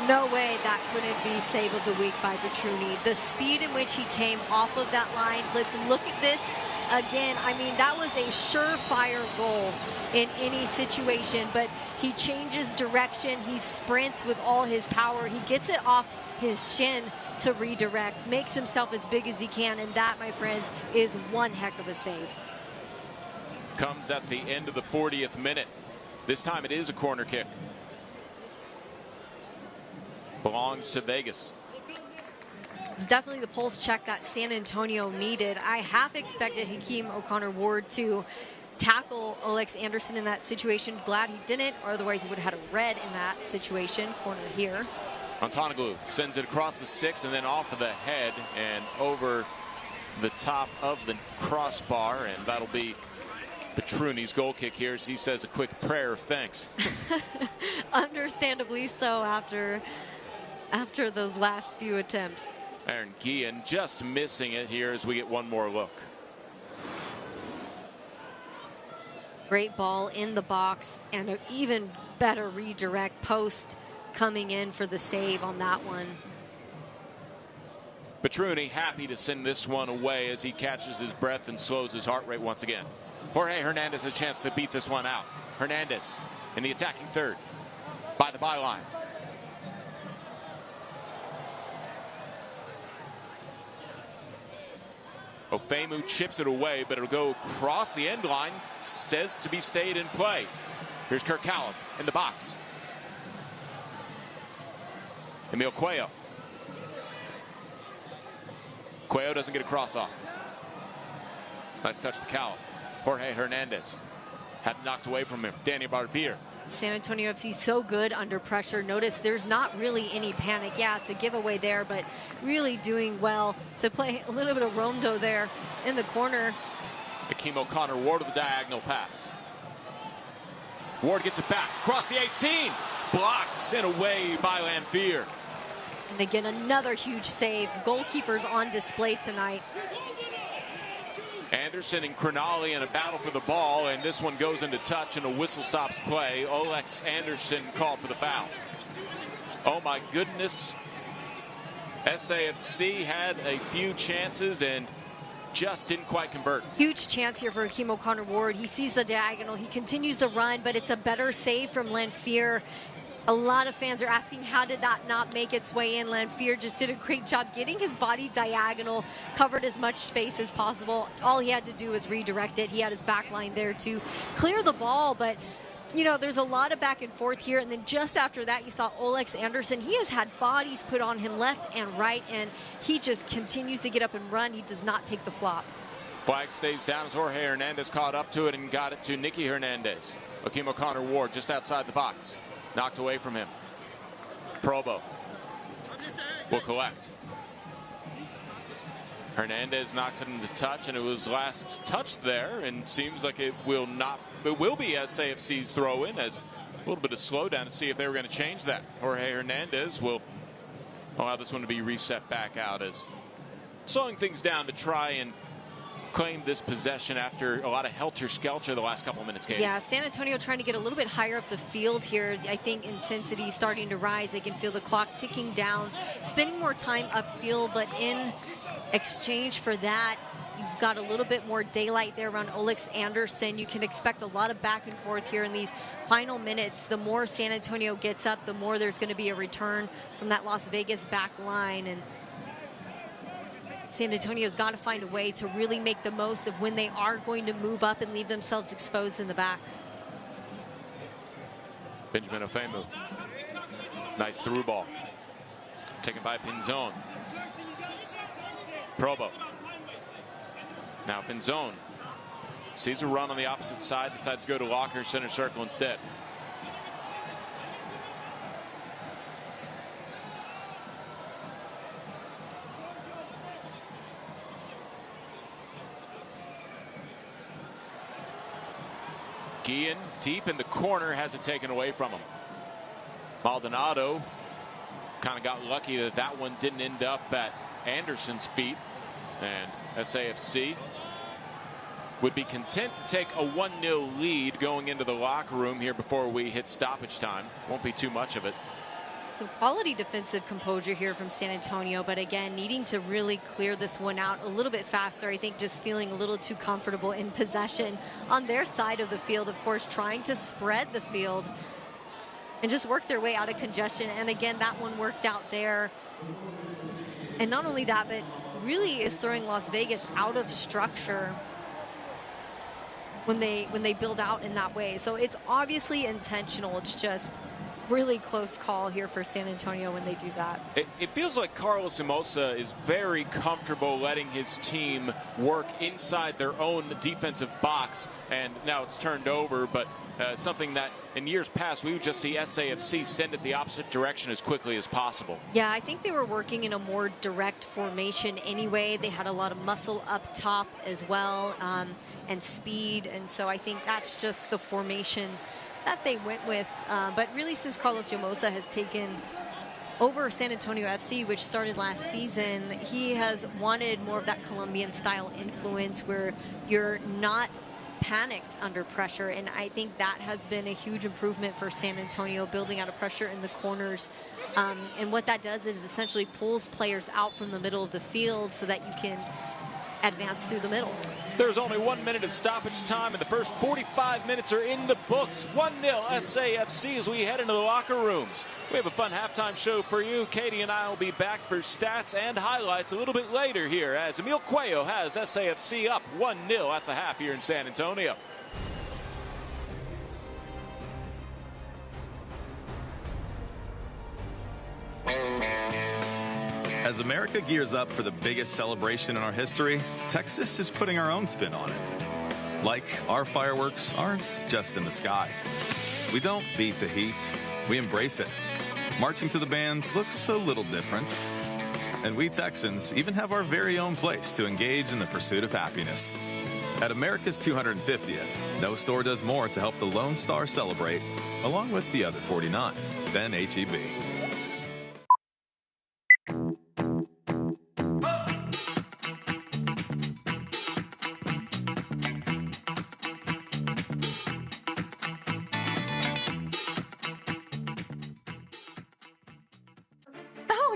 Speaker 2: No way that couldn't be save of the week by Vitruni. The speed in which he came off of that line. Let's look at this again. I mean, that was a surefire goal in any situation, but he changes direction. He sprints with all his power. He gets it off his shin to redirect, makes himself as big as he can, and that, my friends, is one heck of a save.
Speaker 1: Comes at the end of the 40th minute. This time it is a corner kick. Belongs to Vegas.
Speaker 2: It's definitely the pulse check that San Antonio needed. I half expected Hakeem O'Connor Ward to tackle Alex Anderson in that situation. Glad he didn't, or otherwise he would have had a red in that situation. Corner here.
Speaker 1: Antonoglu sends it across the 6 and then off of the head and over the top of the crossbar, and that'll be Vitruni's goal kick here as he says a quick prayer of thanks.
Speaker 2: Understandably so after those last few attempts.
Speaker 1: Aaron Guillen just missing it here as we get one more look.
Speaker 2: Great ball in the box and an even better redirect. Post coming in for the save on that one.
Speaker 1: Vitruni happy to send this one away as he catches his breath and slows his heart rate once again. Jorge Hernandez has a chance to beat this one out. Hernandez in the attacking third by the byline. Ofemu chips it away, but it'll go across the end line. Says to be stayed in play. Here's Kurt Kalov in the box. Emil Cuello. Cuello doesn't get a cross off. Nice touch to Kalov. Jorge Hernandez had knocked away from him. Danny Barbier.
Speaker 2: San Antonio FC so good under pressure. Notice there's not really any panic. Yeah, it's a giveaway there, but really doing well to play a little bit of rondo there in the corner.
Speaker 1: Hakeem O'Connor Ward with the diagonal pass. Ward gets it back across the 18. Blocked, sent away by Lanfear.
Speaker 2: And again, another huge save. Goalkeepers on display tonight.
Speaker 1: Anderson and Crinali in a battle for the ball, and this one goes into touch and a whistle stops play. Olex Anderson called for the foul. Oh my goodness. SAFC had a few chances and just didn't quite convert.
Speaker 2: Huge chance here for Hakeem O'Connor-Ward. He sees the diagonal. He continues to run, but it's a better save from Lanfear. A lot of fans are asking, how did that not make its way in? Lanfear just did a great job getting his body diagonal, covered as much space as possible. All he had to do was redirect it. He had his back line there to clear the ball, but you know, there's a lot of back and forth here. And then just after that, you saw Olex Anderson. He has had bodies put on him left and right, and he just continues to get up and run. He does not take the flop.
Speaker 1: Flag stays down as Jorge Hernandez caught up to it and got it to Nicky Hernandez. Hakeem O'Connor-Ward just outside the box. Knocked away from him. Probo will collect. Hernandez knocks it into touch, and it was last touched there, and seems like it will be SAFC's throw in, as a little bit of slowdown to see if they were going to change that. Jorge Hernandez will allow this one to be reset back out, as slowing things down to try and claim this possession after a lot of helter-skelter the last couple of minutes, Katie.
Speaker 2: Yeah, San Antonio trying to get a little bit higher up the field here. I think intensity starting to rise. They can feel the clock ticking down, spending more time upfield, but in exchange for that, you've got a little bit more daylight there around Olex Anderson. You can expect a lot of back and forth here in these final minutes. The more San Antonio gets up, the more there's going to be a return from that Las Vegas back line. And San Antonio's got to find a way to really make the most of when they are going to move up and leave themselves exposed in the back.
Speaker 1: Benjamin Ofemu. Nice through ball. Taken by Pinzon. Probo. Now Pinzon sees a run on the opposite side, decides to go to Locker, center circle instead. Guillen deep in the corner, has it taken away from him. Maldonado kind of got lucky that that one didn't end up at Anderson's feet, and SAFC would be content to take a 1-0 lead going into the locker room here before we hit stoppage time. Won't be too much of it.
Speaker 2: Some quality defensive composure here from San Antonio, but again, needing to really clear this one out a little bit faster. I think just feeling a little too comfortable in possession on their side of the field. Of course, trying to spread the field and just work their way out of congestion. And again, that one worked out there. And not only that, but really is throwing Las Vegas out of structure when they build out in that way. So it's obviously intentional. It's just really close call here for San Antonio when they do that.
Speaker 1: It feels like Carlos Hermosa is very comfortable letting his team work inside their own defensive box, and now it's turned over, but something that in years past we would just see SAFC send it the opposite direction as quickly as possible.
Speaker 2: Yeah, I think they were working in a more direct formation anyway. They had a lot of muscle up top as well, and speed, and so I think that's just the formation that they went with. But really, since Carlos Hermosa has taken over San Antonio FC, which started last season, he has wanted more of that Colombian style influence where you're not panicked under pressure, and I think that has been a huge improvement for San Antonio, building out of pressure in the corners. And what that does is essentially pulls players out from the middle of the field so that you can advance through the middle.
Speaker 1: There's only 1 minute of stoppage time, and the first 45 minutes are in the books. 1-0 SAFC as we head into the locker rooms. We have a fun halftime show for you. Katie and I will be back for stats and highlights a little bit later here, as Emil Cuello has SAFC up 1-0 at the half here in San Antonio.
Speaker 13: As America gears up for the biggest celebration in our history, Texas is putting our own spin on it. Like, our fireworks aren't just in the sky. We don't beat the heat, we embrace it. Marching to the band looks a little different. And we Texans even have our very own place to engage in the pursuit of happiness. At America's 250th, no store does more to help the Lone Star celebrate, along with the other 49, than H-E-B.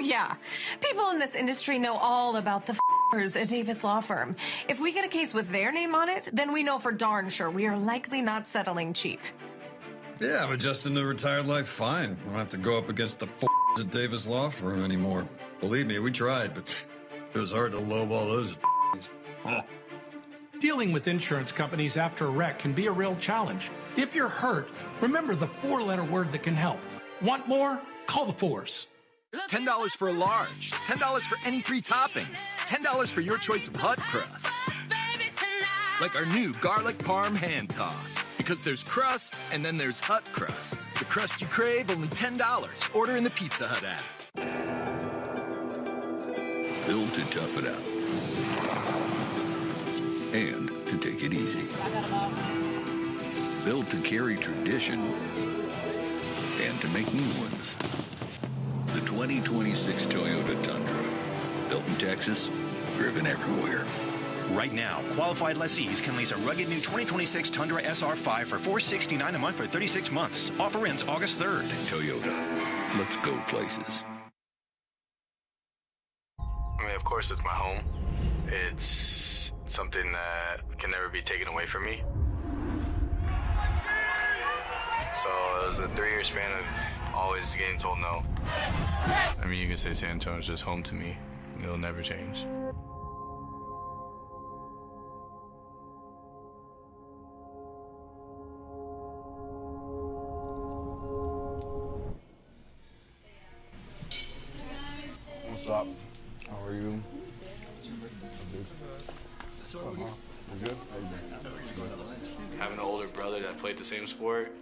Speaker 5: Yeah, people in this industry know all about the
Speaker 14: a Davis law firm. If we get a case with their name on it, then we know for darn sure we are likely not settling cheap.
Speaker 15: Yeah, I'm adjusting to retired life fine. I don't have to go up against the at Davis law firm anymore. Believe me, we tried, but it was hard to lowball those.
Speaker 16: Dealing with insurance companies after a wreck can be a real challenge. If you're hurt, remember the 4-letter word that can help. Want more? Call the Fours.
Speaker 8: $10 for a large. $10 for any 3 toppings. $10 for your choice of hot crust. Like our new garlic parm hand tossed. Because there's crust, and then there's hut crust. The crust you crave, only $10. Order in the Pizza Hut app.
Speaker 3: Built to tough it out. And to take it easy. Built to carry tradition and to make new ones. The 2026 Toyota Tundra. Built in Texas, driven everywhere.
Speaker 6: Right now, qualified lessees can lease a rugged new 2026 Tundra SR5 for $469 a month for 36 months. Offer ends August 3rd.
Speaker 3: Toyota. Let's go places.
Speaker 17: I mean, of course, it's my home. It's something that can never be taken away from me. So it was a 3-year span of always getting told no. I mean, you can say San Antonio's just home to me. It'll never change.
Speaker 18: What's up? How are you?
Speaker 17: That's what
Speaker 18: You good? How you doing?
Speaker 17: Having an older brother that played the same sport,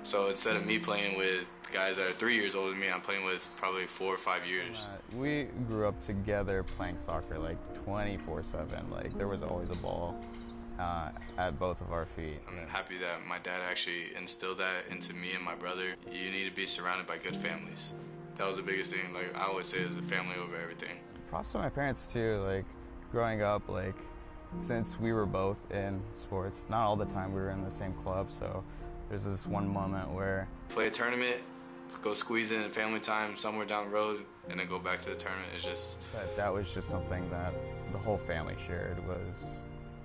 Speaker 17: so instead of me playing with guys that are 3 years older than me, I'm playing with probably 4 or 5 years.
Speaker 18: We grew up together playing soccer like 24/7. Like there was always a ball at both of our feet.
Speaker 17: I'm happy that my dad actually instilled that into me and my brother. You need to be surrounded by good families. That was the biggest thing. Like I always say, it's a family over everything.
Speaker 18: Props to my parents too. Like growing up, like since we were both in sports, not all the time we were in the same club. So there's this one moment where
Speaker 17: play a tournament, go squeeze in family time somewhere down the road, and then go back to the tournament. It's just
Speaker 18: that was just something that the whole family shared, was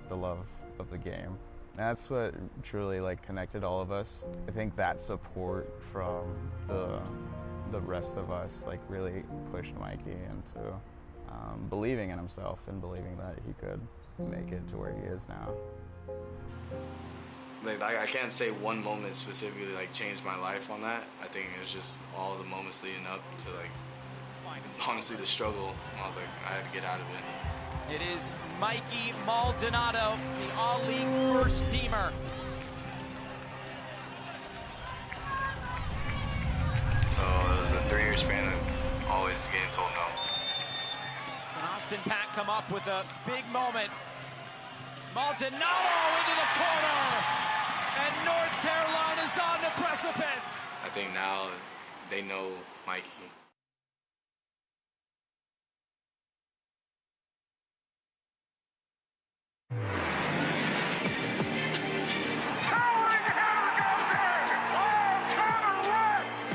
Speaker 18: the love of the game. That's what truly like connected all of us. I think that support from the rest of us like really pushed Mikey into believing in himself and believing that he could make it to where he is now.
Speaker 17: Like I can't say one moment specifically like changed my life on that. I think it's just all the moments leading up to like honestly the struggle. I was like, I had to get out of it.
Speaker 19: It is Mikey Maldonado, the All-League first teamer.
Speaker 17: So it was a 3-year span of always getting told no.
Speaker 19: Austin Pack come up with a big moment. Maldonado into the corner, and North Carolina's on the precipice.
Speaker 17: I think now they know Mikey.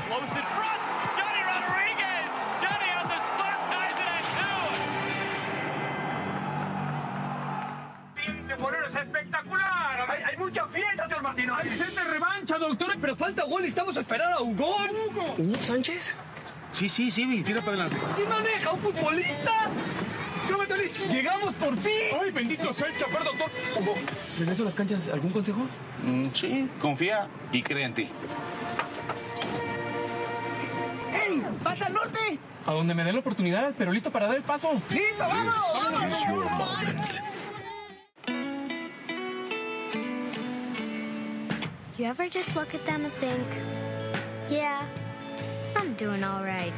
Speaker 19: Close in front, Johnny Rodriguez. Johnny on the spot, ties it at 2.
Speaker 20: ¡Es espectacular! ¡Hay mucha fiesta, señor Martino! ¡Hay gente revancha, doctor! ¡Pero falta gol! ¡Estamos a esperar a un gol! ¿Hugo Sánchez? Sí, tira para adelante. ¿Quién maneja? ¿Un futbolista? ¡Súbete, ¡llegamos por fin! ¡Ay, bendito sea el chapar, doctor! Hugo, ¿regreso a las canchas? ¿Algún consejo?
Speaker 21: Sí, confía y cree en ti.
Speaker 20: ¡Ey! ¡Vas al norte!
Speaker 22: A donde me dé la oportunidad, pero listo para dar el paso.
Speaker 20: ¡Listo, vamos!
Speaker 3: This is your moment.
Speaker 23: You ever just look at them and think, yeah, I'm doing all right.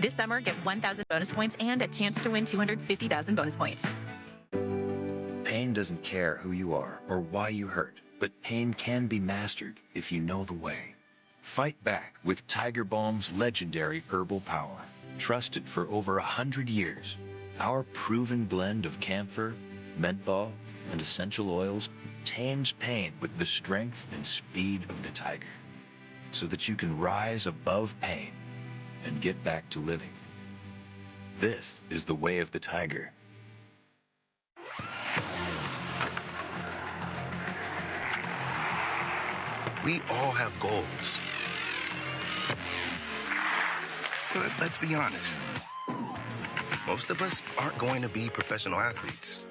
Speaker 24: This summer, get 1,000 bonus points and a chance to win 250,000 bonus points.
Speaker 25: Pain doesn't care who you are or why you hurt, but pain can be mastered if you know the way. Fight back with Tiger Balm's legendary herbal power. Trusted for over 100 years, our proven blend of camphor, menthol, and essential oils tames pain with the strength and speed of the tiger, so that you can rise above pain and get back to living. This is the way of the Tiger.
Speaker 4: We all have goals. But let's be honest. Most of us aren't going to be professional athletes.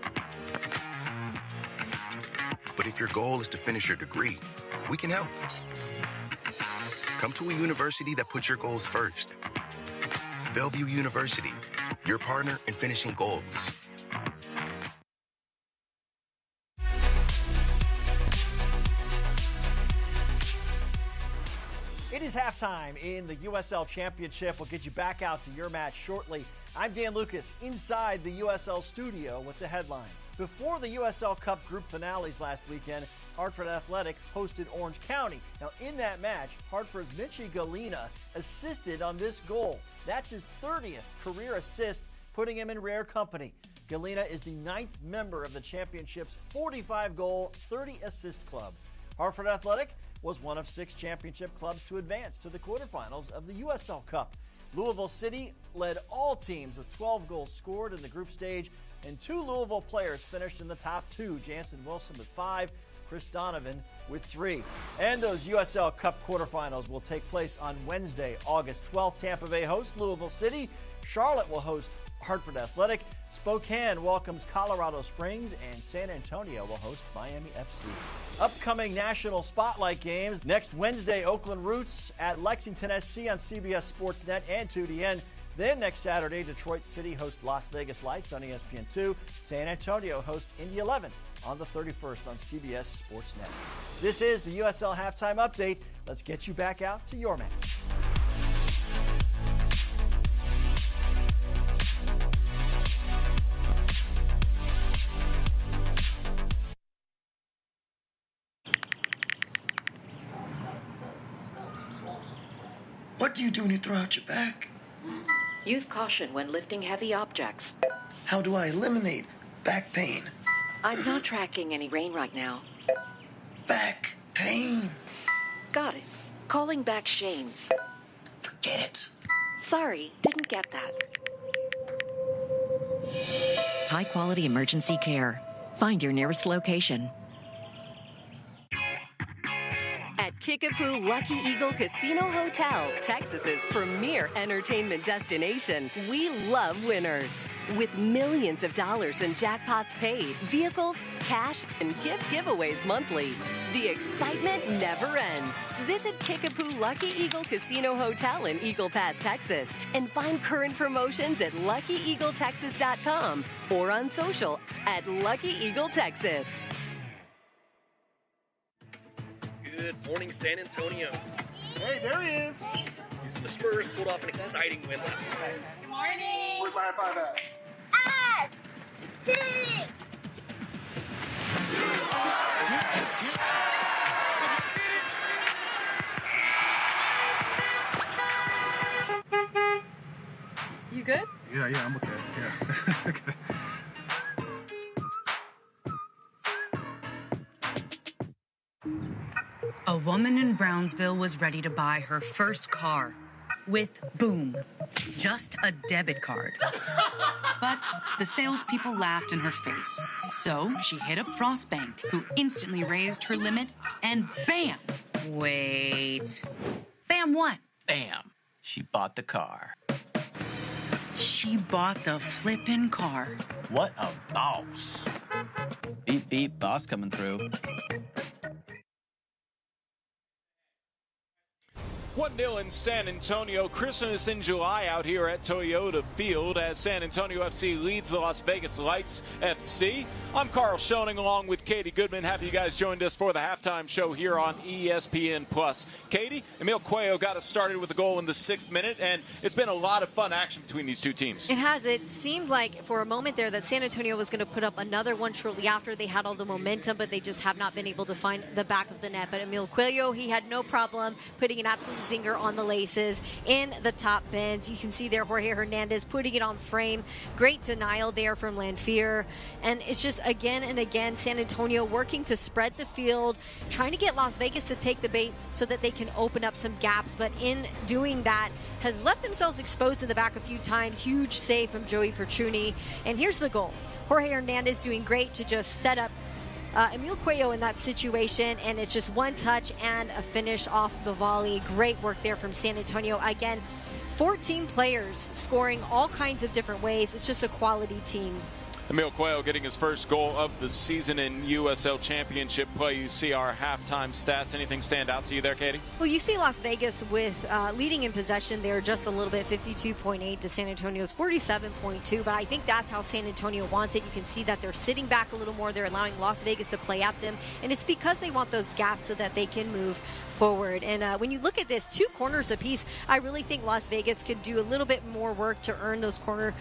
Speaker 4: But if your goal is to finish your degree, we can help. Come to a university that puts your goals first. Bellevue University, your partner in finishing goals.
Speaker 7: It is halftime in the USL Championship. We'll get you back out to your match shortly. I'm Dan Lucas inside the USL studio with the headlines. Before the USL Cup group finales last weekend, Hartford Athletic hosted Orange County. Now, in that match, Hartford's Mitchie Galena assisted on this goal. That's his 30th career assist, putting him in rare company. Galena is the 9th member of the championship's 45-goal, 30-assist club. Hartford Athletic was one of 6 championship clubs to advance to the quarterfinals of the USL Cup. Louisville City led all teams with 12 goals scored in the group stage, and 2 Louisville players finished in the top 2, Jansen Wilson with 5, Chris Donovan with 3. And those USL Cup quarterfinals will take place on Wednesday, August 12th. Tampa Bay hosts Louisville City. Charlotte will host Hartford Athletic. Spokane welcomes Colorado Springs, and San Antonio will host Miami FC. Upcoming national spotlight games. Next Wednesday, Oakland Roots at Lexington SC on CBS Sportsnet and 2DN. Then next Saturday, Detroit City hosts Las Vegas Lights on ESPN2. San Antonio hosts Indy 11 on the 31st on CBS Sportsnet. This is the USL Halftime Update. Let's get you back out to your match.
Speaker 9: What do you do when you throw out your back?
Speaker 10: Use caution when lifting heavy objects.
Speaker 9: How do I eliminate back pain?
Speaker 10: I'm not tracking any rain right now.
Speaker 9: Back pain.
Speaker 10: Got it. Calling back Shane.
Speaker 9: Forget it.
Speaker 10: Sorry, didn't get that. High-quality emergency care. Find your nearest location.
Speaker 11: At Kickapoo Lucky Eagle Casino Hotel, Texas's premier entertainment destination, we love winners. With millions of dollars in jackpots paid, vehicles, cash, and gift giveaways monthly, the excitement never ends. Visit Kickapoo Lucky Eagle Casino Hotel in Eagle Pass, Texas, and find current promotions at LuckyEagleTexas.com or on social at Lucky Eagle Texas.
Speaker 26: Good morning, San Antonio. Hey, there he is. The Spurs pulled off an exciting win last night.
Speaker 23: Good morning.
Speaker 26: Where's my high five at?
Speaker 11: You good?
Speaker 27: Yeah, I'm okay. Yeah. Okay.
Speaker 28: A woman in Brownsville was ready to buy her first car with, boom, just a debit card. But the salespeople laughed in her face. So she hit up Frost Bank, who instantly raised her limit, and bam! Wait. Bam what?
Speaker 29: Bam. She bought the car.
Speaker 28: She bought the flippin' car.
Speaker 29: What a boss.
Speaker 30: Beep, beep, boss coming through.
Speaker 1: 1-0 in San Antonio. Christmas in July out here at Toyota Field as San Antonio FC leads the Las Vegas Lights FC. I'm Carl Schoening along with Katie Goodman. Have you guys joined us for the halftime show here on ESPN+. Katie, Emil Cuello got us started with a goal in the 6th minute, and it's been a lot of fun action between these two teams.
Speaker 2: It has. It seemed like for a moment there that San Antonio was going to put up another one shortly after. They had all the momentum, but they just have not been able to find the back of the net. But Emil Cuello, he had no problem putting an absolute zinger on the laces in the top bins. You can see there Jorge Hernandez putting it on frame. Great denial there from Lanfear. And it's just again and again San Antonio working to spread the field, trying to get Las Vegas to take the bait so that they can open up some gaps. But in doing that, has left themselves exposed in the back a few times. Huge save from Joey Pertruni. And here's the goal. Jorge Hernandez doing great to just set up Emil Cuello in that situation, and it's just one touch and a finish off the volley. Great work there from San Antonio. Again, 14 players scoring all kinds of different ways. It's just a quality team.
Speaker 1: Emil Cuello getting his first goal of the season in USL Championship play. You see our halftime stats. Anything stand out to you there, Katie?
Speaker 2: Well, you see Las Vegas with leading in possession there just a little bit, 52.8 to San Antonio's 47.2. But I think that's how San Antonio wants it. You can see that they're sitting back a little more. They're allowing Las Vegas to play at them. And it's because they want those gaps so that they can move forward. And when you look at this, 2 corners apiece, I really think Las Vegas could do a little bit more work to earn those corner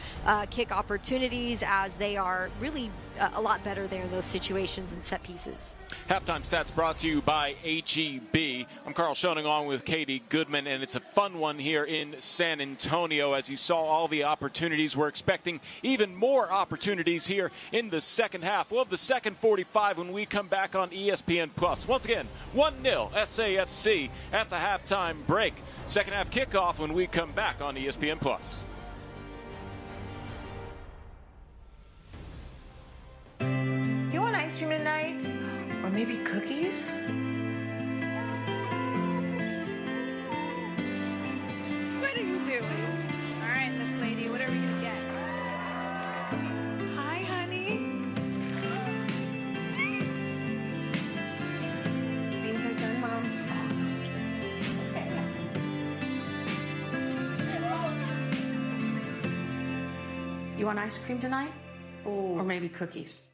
Speaker 2: kick opportunities, as they are really a lot better there in those situations and set pieces.
Speaker 1: Halftime stats brought to you by HEB. I'm Carl Schoening along with Katie Goodman, and it's a fun one here in San Antonio. As you saw all the opportunities, we're expecting even more opportunities here in the second half. We'll have the second 45 when we come back on ESPN+. Once again, 1-0 SAFC at the halftime break. Second half kickoff when we come back on ESPN+.
Speaker 5: You want ice cream tonight? Or maybe cookies?
Speaker 6: What are you doing? All right, Miss Lady, what are we gonna get?
Speaker 5: Hi, honey.
Speaker 6: Beans are done, Mom.
Speaker 5: You want ice cream tonight? Or maybe cookies?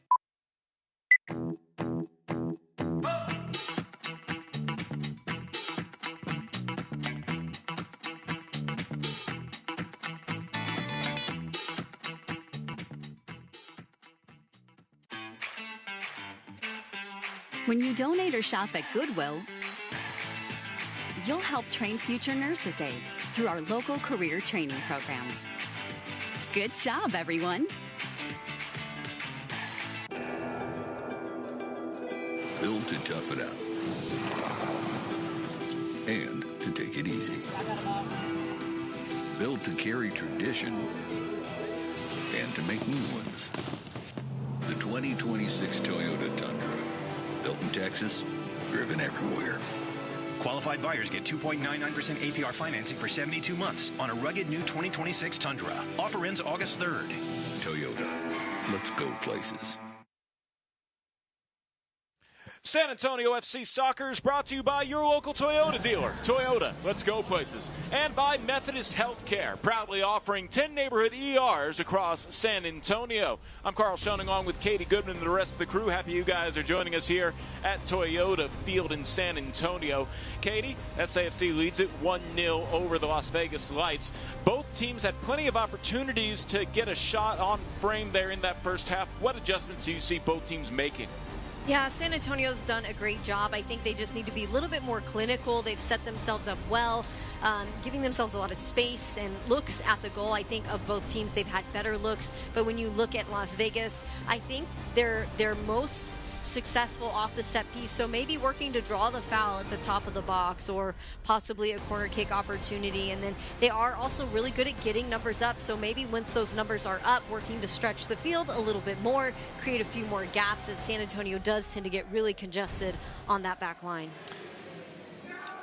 Speaker 8: When you donate or shop at Goodwill, you'll help train future nurses' aides through our local career training programs. Good job, everyone.
Speaker 3: Built to tough it out. And to take it easy. Built to carry tradition and to make new ones. The 2026 Toyota Tundra. Built in Texas, driven everywhere.
Speaker 12: Qualified buyers get 2.99% APR financing for 72 months on a rugged new 2026 Tundra. Offer ends August 3rd.
Speaker 3: Toyota. Let's go places.
Speaker 1: San Antonio FC Soccer is brought to you by your local Toyota dealer. Toyota, let's go places. And by Methodist Healthcare, proudly offering 10 neighborhood ERs across San Antonio. I'm Carl Schoening along with Katie Goodman and the rest of the crew. Happy you guys are joining us here at Toyota Field in San Antonio. Katie, SAFC leads it 1-0 over the Las Vegas Lights. Both teams had plenty of opportunities to get a shot on frame there in that first half. What adjustments do you see both teams making?
Speaker 2: Yeah, San Antonio's done a great job. I think they just need to be a little bit more clinical. They've set themselves up well, giving themselves a lot of space and looks at the goal. I think of both teams, they've had better looks. But when you look at Las Vegas, I think they're most successful off the set piece, so maybe working to draw the foul at the top of the box or possibly a corner kick opportunity. And then they are also really good at getting numbers up, so maybe once those numbers are up, working to stretch the field a little bit more, create a few more gaps, as San Antonio does tend to get really congested on that back line.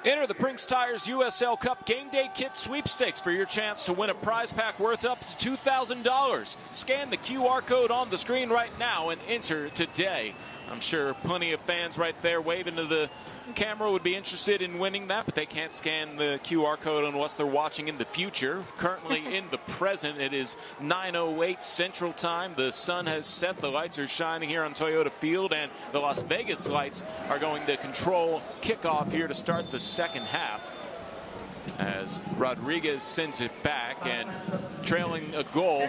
Speaker 1: Enter the Brinks Tires USL Cup Game Day Kit Sweepstakes for your chance to win a prize pack worth up to $2,000. Scan the QR code on the screen right now and enter today. I'm sure plenty of fans right there waving to the camera would be interested in winning that, but they can't scan the QR code unless they're watching in the future. Currently in the present, it is 9:08 Central Time. The sun has set. The lights are shining here on Toyota Field, and the Las Vegas Lights are going to control kickoff here to start the second half, as Rodriguez sends it back, and trailing a goal,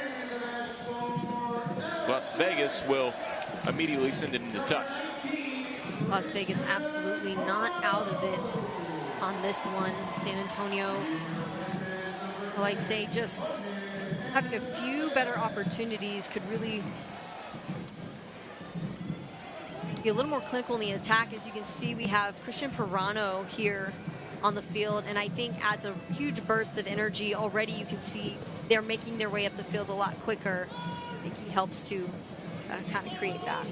Speaker 1: Las Vegas will immediately send it into touch.
Speaker 2: Las Vegas absolutely not out of it on this one. San Antonio, well, I say just having a few better opportunities could really be a little more clinical in the attack. As you can see, we have Christian Pirano here on the field, and I think adds a huge burst of energy. Already you can see they're making their way up the field a lot quicker. I think he helps to kind of create that.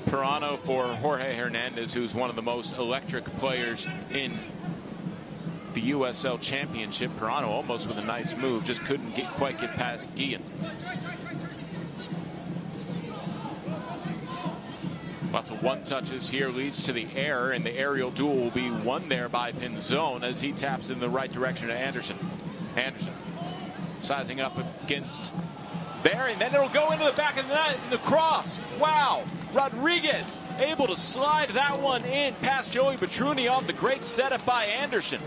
Speaker 1: Pirano for Jorge Hernandez, who's one of the most electric players in the USL Championship. Pirano almost with a nice move, just couldn't quite get past Guillen. Lots of one-touches here, leads to the error, and the aerial duel will be won there by Pinzon as he taps in the right direction to Anderson. Anderson sizing up against there, and then it'll go into the back of the net, and the cross. Wow! Rodriguez able to slide that one in past Joey Petruni on the great setup by Anderson.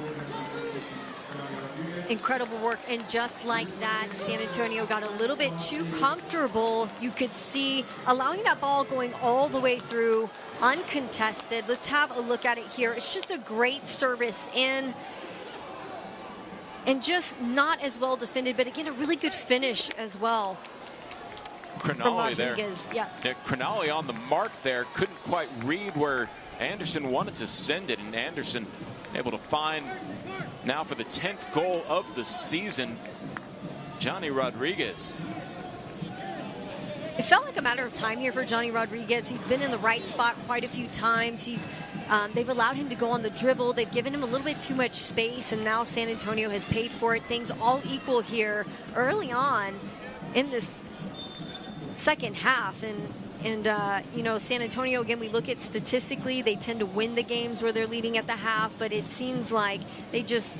Speaker 2: Incredible work, and just like that, San Antonio got a little bit too comfortable. You could see allowing that ball going all the way through uncontested. Let's have a look at it here. It's just a great service in, and just not as well defended, but again, a really good finish as well.
Speaker 1: Crinali there.
Speaker 2: Yeah,
Speaker 1: Crinali on the mark there, couldn't quite read where Anderson wanted to send it, and Anderson able to find, now for the 10th goal of the season, Johnny Rodriguez.
Speaker 2: It felt like a matter of time here for Johnny Rodriguez. He's been in the right spot quite a few times. They've allowed him to go on the dribble. They've given him a little bit too much space, and now San Antonio has paid for it. Things all equal here early on in this second half. And you know, San Antonio, again, we look at statistically, they tend to win the games where they're leading at the half, but it seems like they just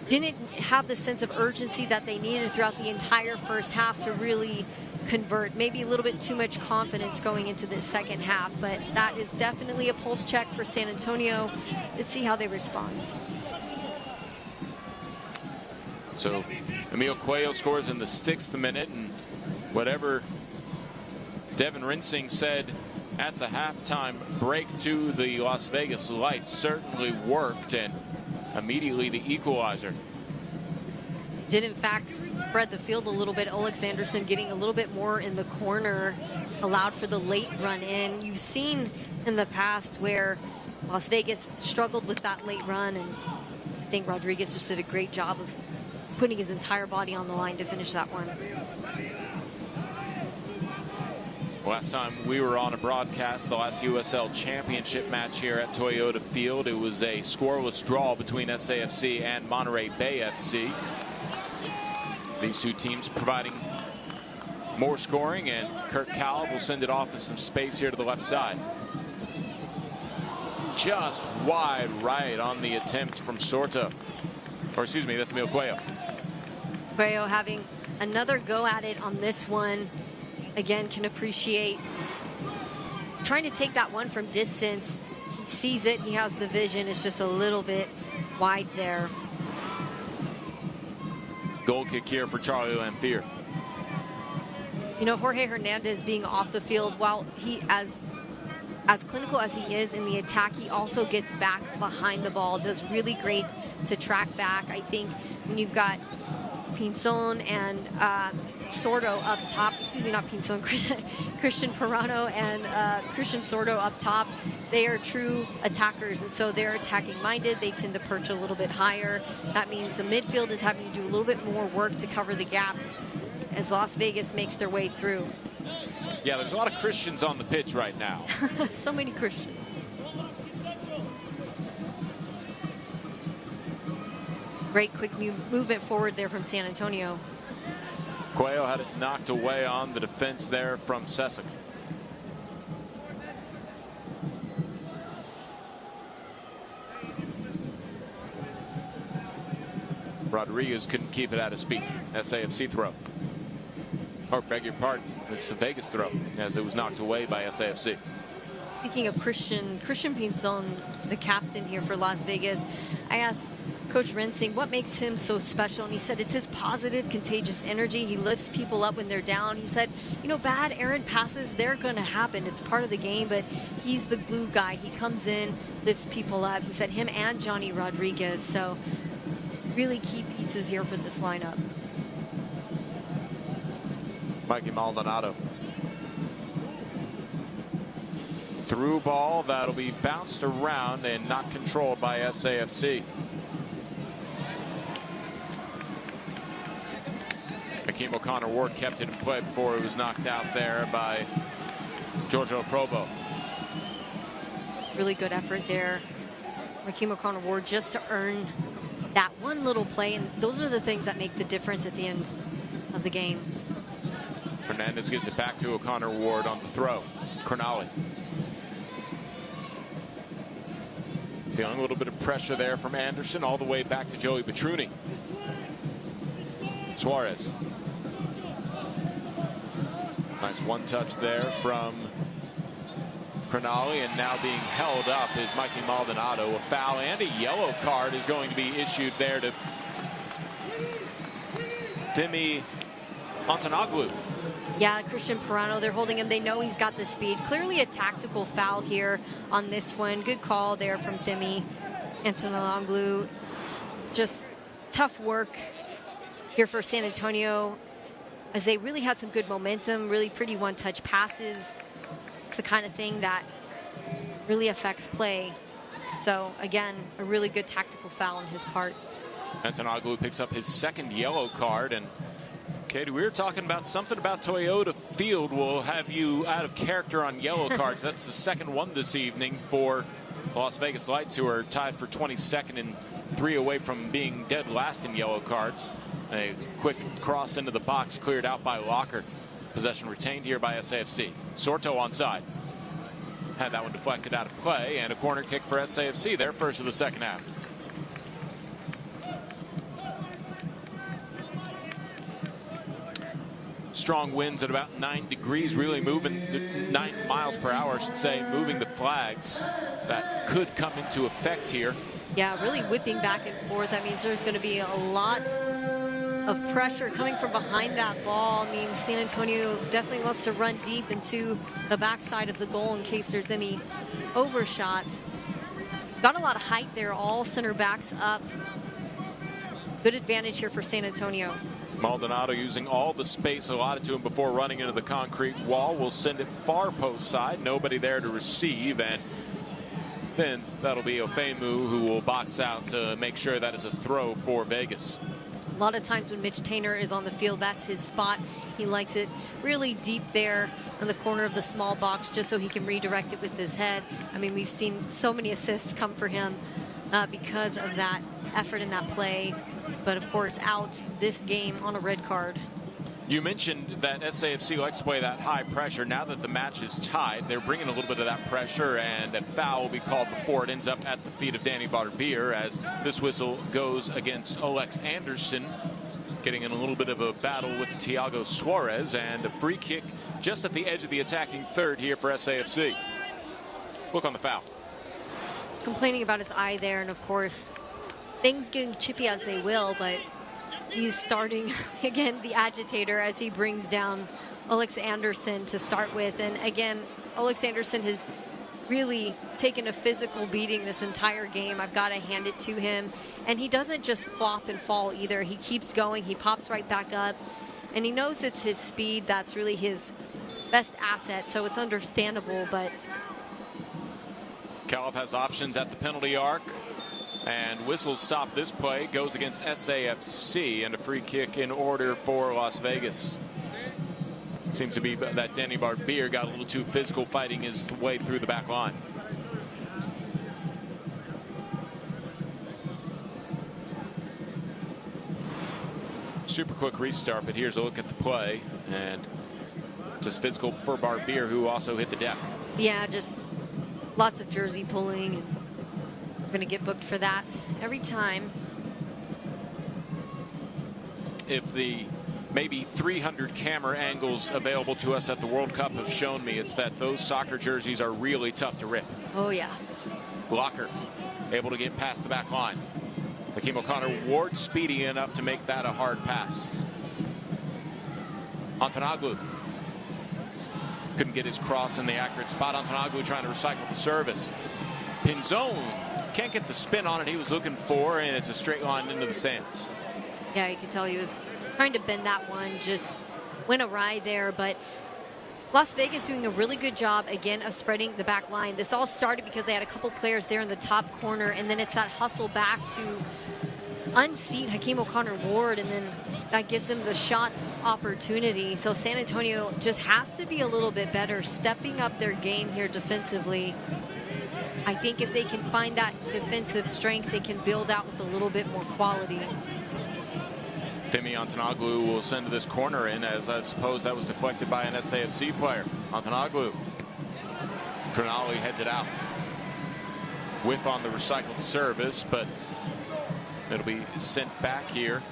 Speaker 2: didn't have the sense of urgency that they needed throughout the entire first half to really convert. Maybe a little bit too much confidence going into this second half, but that is definitely a pulse check for San Antonio. Let's see how they respond.
Speaker 1: So Emil Cuello scores in the 6th minute, and whatever Devin Rinsing said at the halftime break to the Las Vegas Lights certainly worked, and immediately the equalizer.
Speaker 2: Did in fact spread the field a little bit. Olex Anderson getting a little bit more in the corner, allowed for the late run in. You've seen in the past where Las Vegas struggled with that late run, and I think Rodriguez just did a great job of putting his entire body on the line to finish that one.
Speaker 1: Last time we were on a broadcast, the last USL Championship match here at Toyota Field, it was a scoreless draw between SAFC and Monterey Bay FC. These two teams providing more scoring, and Kurt Calv will send it off with some space here to the left side. Just wide right on the attempt from Sorta. Or excuse me, that's Emil Cuello.
Speaker 2: Cuello having another go at it on this one. Again, can appreciate trying to take that one from distance. He sees it, he has the vision. It's just a little bit wide there.
Speaker 1: Goal kick here for Charlie Lamphere.
Speaker 2: You know, Jorge Hernandez being off the field, while he as clinical as he is in the attack, he also gets back behind the ball, does really great to track back. I think when you've got Pinzon and Sordo up top, excuse me, not Pinzon, Christian Pirano and Christian Sordo up top, they are true attackers, and so they're attacking minded. They tend to perch a little bit higher. That means the midfield is having to do a little bit more work to cover the gaps as Las Vegas makes their way through.
Speaker 1: Yeah, there's a lot of Christians on the pitch right now.
Speaker 2: So many Christians. Great quick movement forward there from San Antonio.
Speaker 1: Cuello had it knocked away on the defense there from Cesic. Rodriguez couldn't keep it at his feet. SAFC throw. Or beg your pardon, it's a Vegas throw as it was knocked away by SAFC.
Speaker 2: Speaking of Christian Pinzon, the captain here for Las Vegas, I asked Coach Rinsing what makes him so special, and he said it's his positive, contagious energy. He lifts people up when they're down. He said, you know, bad errant passes, they're going to happen. It's part of the game, but he's the glue guy. He comes in, lifts people up. He said him and Johnny Rodriguez, so really key pieces here for this lineup.
Speaker 1: Mikey Maldonado. Through ball that'll be bounced around and not controlled by SAFC. Hakeem O'Connor-Ward kept it in play before it was knocked out there by Giorgio Probo.
Speaker 2: Really good effort there. Hakeem O'Connor-Ward just to earn that one little play, and those are the things that make the difference at the end of the game.
Speaker 1: Hernandez gives it back to O'Connor-Ward on the throw. Crognale. Feeling a little bit of pressure there from Anderson all the way back to Joey Petruni. Suarez. Nice one touch there from Crognale, and now being held up is Mikey Maldonado. A foul and a yellow card is going to be issued there to Thimi Antonoglou.
Speaker 2: Yeah, Christian Pirano, they're holding him. They know he's got the speed. Clearly a tactical foul here on this one. Good call there from Thimi Antonoglou. Just tough work here for San Antonio, as they really had some good momentum, really pretty one-touch passes. It's the kind of thing that really affects play. So, again, a really good tactical foul on his part.
Speaker 1: Antonoglou picks up his second yellow card, and Katie, we were talking about something about Toyota Field will have you out of character on yellow cards. That's the second one this evening for Las Vegas Lights, who are tied for 22nd and 3 away from being dead last in yellow cards. A quick cross into the box cleared out by Locker. Possession retained here by SAFC. Sorto onside. Had that one deflected out of play, and a corner kick for SAFC, their first of the second half. Strong winds at about 9 degrees, really moving 9 miles per hour, I should say, moving the flags that could come into effect here.
Speaker 2: Yeah, really whipping back and forth. That means there's going to be a lot of pressure coming from behind that ball. I mean, San Antonio definitely wants to run deep into the backside of the goal in case there's any overshot. Got a lot of height there, all center backs up. Good advantage here for San Antonio.
Speaker 1: Maldonado using all the space allotted to him before running into the concrete wall. Will send it far post side. Nobody there to receive, and then that'll be Ofemu who will box out to make sure that is a throw for Vegas.
Speaker 2: A lot of times when Mitch Tainer is on the field, that's his spot. He likes it really deep there in the corner of the small box just so he can redirect it with his head. I mean, we've seen so many assists come for him because of that effort in that play. But, of course, out this game on a red card.
Speaker 1: You mentioned that SAFC likes to play that high pressure. Now that the match is tied, they're bringing a little bit of that pressure, and a foul will be called before it ends up at the feet of Danny Barbier, as this whistle goes against Alex Anderson, getting in a little bit of a battle with Thiago Suarez, and a free kick just at the edge of the attacking third here for SAFC. Look on the foul.
Speaker 2: Complaining about his eye there, and of course, things getting chippy as they will, but he's starting, again, the agitator as he brings down Alex Anderson to start with. And again, Alex Anderson has really taken a physical beating this entire game. I've got to hand it to him. And he doesn't just flop and fall either. He keeps going. He pops right back up. And he knows it's his speed that's really his best asset, so it's understandable. But
Speaker 1: Calif has options at the penalty arc. And whistles stop this play. Goes against SAFC, and a free kick in order for Las Vegas. Seems to be that Danny Barbier got a little too physical fighting his way through the back line. Super quick restart, but here's a look at the play. And just physical for Barbier, who also hit the deck.
Speaker 2: Yeah, just lots of jersey pulling. And we're going to get booked for that every time.
Speaker 1: If the maybe 300 camera angles available to us at the World Cup have shown me, it's that those soccer jerseys are really tough to rip.
Speaker 2: Oh, yeah.
Speaker 1: Locker able to get past the back line. Hakeem O'Connor-Ward speedy enough to make that a hard pass. Antonoglou couldn't get his cross in the accurate spot. Antonoglou trying to recycle the service. Pinzon can't get the spin on it he was looking for, and it's a straight line into the stands.
Speaker 2: Yeah, you can tell he was trying to bend that one, just went awry there, but Las Vegas doing a really good job, again, of spreading the back line. This all started because they had a couple players there in the top corner, and then it's that hustle back to unseat Hakeem O'Connor-Ward, and then that gives them the shot opportunity. So San Antonio just has to be a little bit better, stepping up their game here defensively. I think if they can find that defensive strength, they can build out with a little bit more quality.
Speaker 1: Femi Antanaglu will send this corner in, as I suppose that was deflected by an SAFC player. Antanaglu. Crognali heads it out. Whiff on the recycled service, but it'll be sent back here,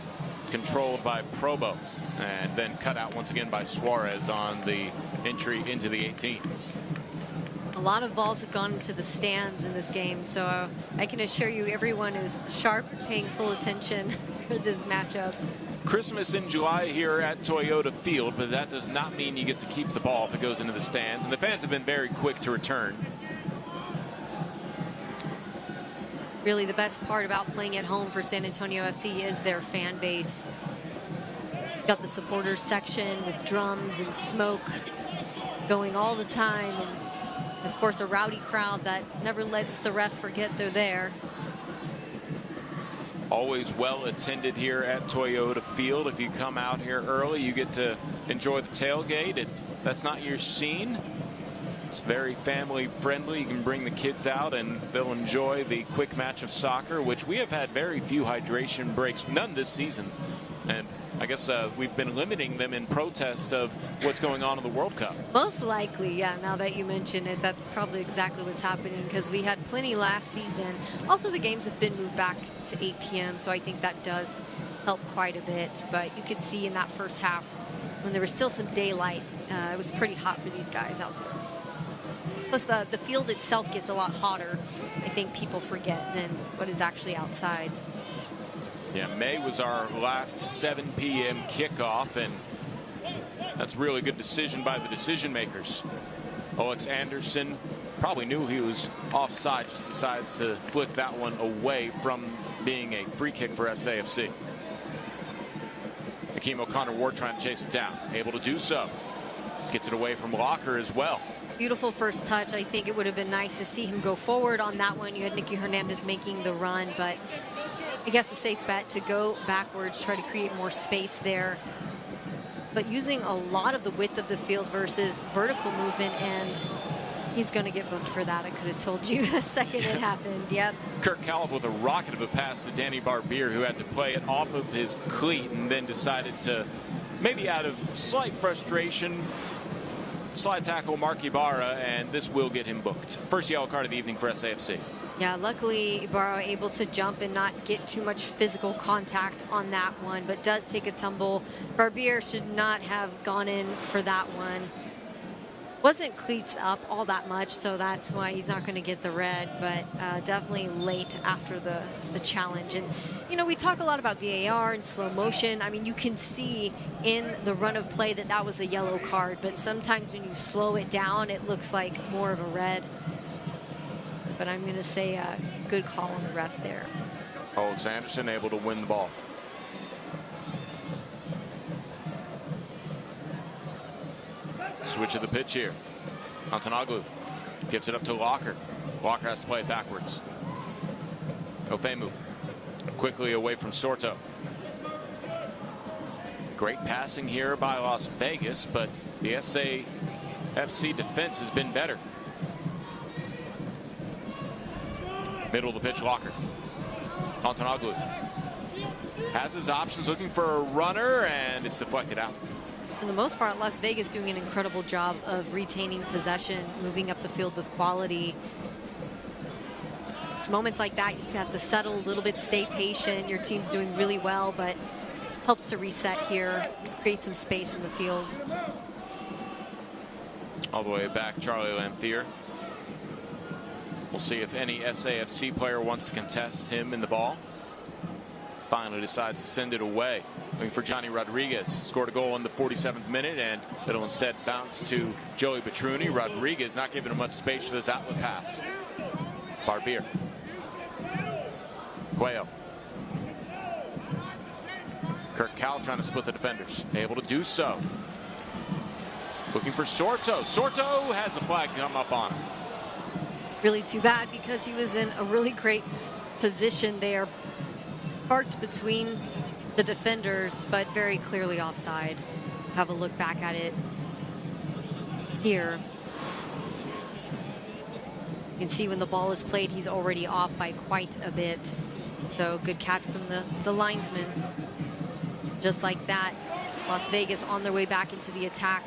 Speaker 1: controlled by Probo, and then cut out once again by Suarez on the entry into the 18.
Speaker 2: A lot of balls have gone into the stands in this game, so I can assure you everyone is sharp, paying full attention for this matchup.
Speaker 1: Christmas in July here at Toyota Field, but that does not mean you get to keep the ball if it goes into the stands, and the fans have been very quick to return.
Speaker 2: Really, the best part about playing at home for San Antonio FC is their fan base. You've got the supporters section with drums and smoke going all the time, and of course a rowdy crowd that never lets the ref forget they're there.
Speaker 1: Always well attended here at Toyota Field. If you come out here early, you get to enjoy the tailgate. If that's not your scene, it's very family friendly. You can bring the kids out and they'll enjoy the quick match of soccer, which we have had very few hydration breaks, none this season. And I guess we've been limiting them in protest of what's going on in the World Cup.
Speaker 2: Most likely, yeah, now that you mention it, that's probably exactly what's happening, because we had plenty last season. Also, the games have been moved back to 8 p.m., so I think that does help quite a bit. But you could see in that first half, when there was still some daylight, it was pretty hot for these guys out there. Plus, the field itself gets a lot hotter. I think people forget than what is actually outside.
Speaker 1: Yeah, May was our last 7 p.m. kickoff, and that's a really good decision by the decision makers. Alex Anderson probably knew he was offside, just decides to flick that one away from being a free kick for SAFC. Hakeem O'Connor-Ward trying to chase it down, able to do so. Gets it away from Locker as well.
Speaker 2: Beautiful first touch. I think it would have been nice to see him go forward on that one. You had Nicky Hernandez making the run, but I guess a safe bet to go backwards, try to create more space there. But using a lot of the width of the field versus vertical movement, and he's going to get booked for that. I could have told you the second it happened. Yep.
Speaker 1: Kirk Calif with a rocket of a pass to Danny Barbier, who had to play it off of his cleat and then decided to, maybe out of slight frustration, slide tackle Mark Ibarra, and this will get him booked. First yellow card of the evening for SAFC.
Speaker 2: Yeah, luckily Ibarra able to jump and not get too much physical contact on that one, but does take a tumble. Barbier should not have gone in for that one. Wasn't cleats up all that much, so that's why he's not going to get the red, but definitely late after the challenge. And, you know, we talk a lot about VAR and slow motion. I mean, you can see in the run of play that was a yellow card, but sometimes when you slow it down, it looks like more of a red. But I'm going to say a good call on the ref there.
Speaker 1: Alex Anderson able to win the ball. Switch of the pitch here. Antanaglu gives it up to Locker. Locker has to play it backwards. Ofemu quickly away from Sorto. Great passing here by Las Vegas, but the SAFC defense has been better. Middle of the pitch, Locker. Antanaglu has his options, looking for a runner, and it's deflected out.
Speaker 2: For the most part, Las Vegas doing an incredible job of retaining possession, moving up the field with quality. It's moments like that you just have to settle a little bit, stay patient. Your team's doing really well, but helps to reset here, create some space in the field.
Speaker 1: All the way back, Charlie Lamphere. We'll see if any SAFC player wants to contest him in the ball. Finally decides to send it away. Looking for Johnny Rodriguez. Scored a goal in the 47th minute, and it'll instead bounce to Joey Petruni. Rodriguez not giving him much space for this outlet pass. Barbier. Cuello. Kirk Calif trying to split the defenders. Able to do so. Looking for Sorto. Sorto has the flag come up on him.
Speaker 2: Really too bad because he was in a really great position there, parked between the defenders, but very clearly offside. Have a look back at it here. You can see when the ball is played, he's already off by quite a bit. So good catch from the linesman. Just like that, Las Vegas on their way back into the attack.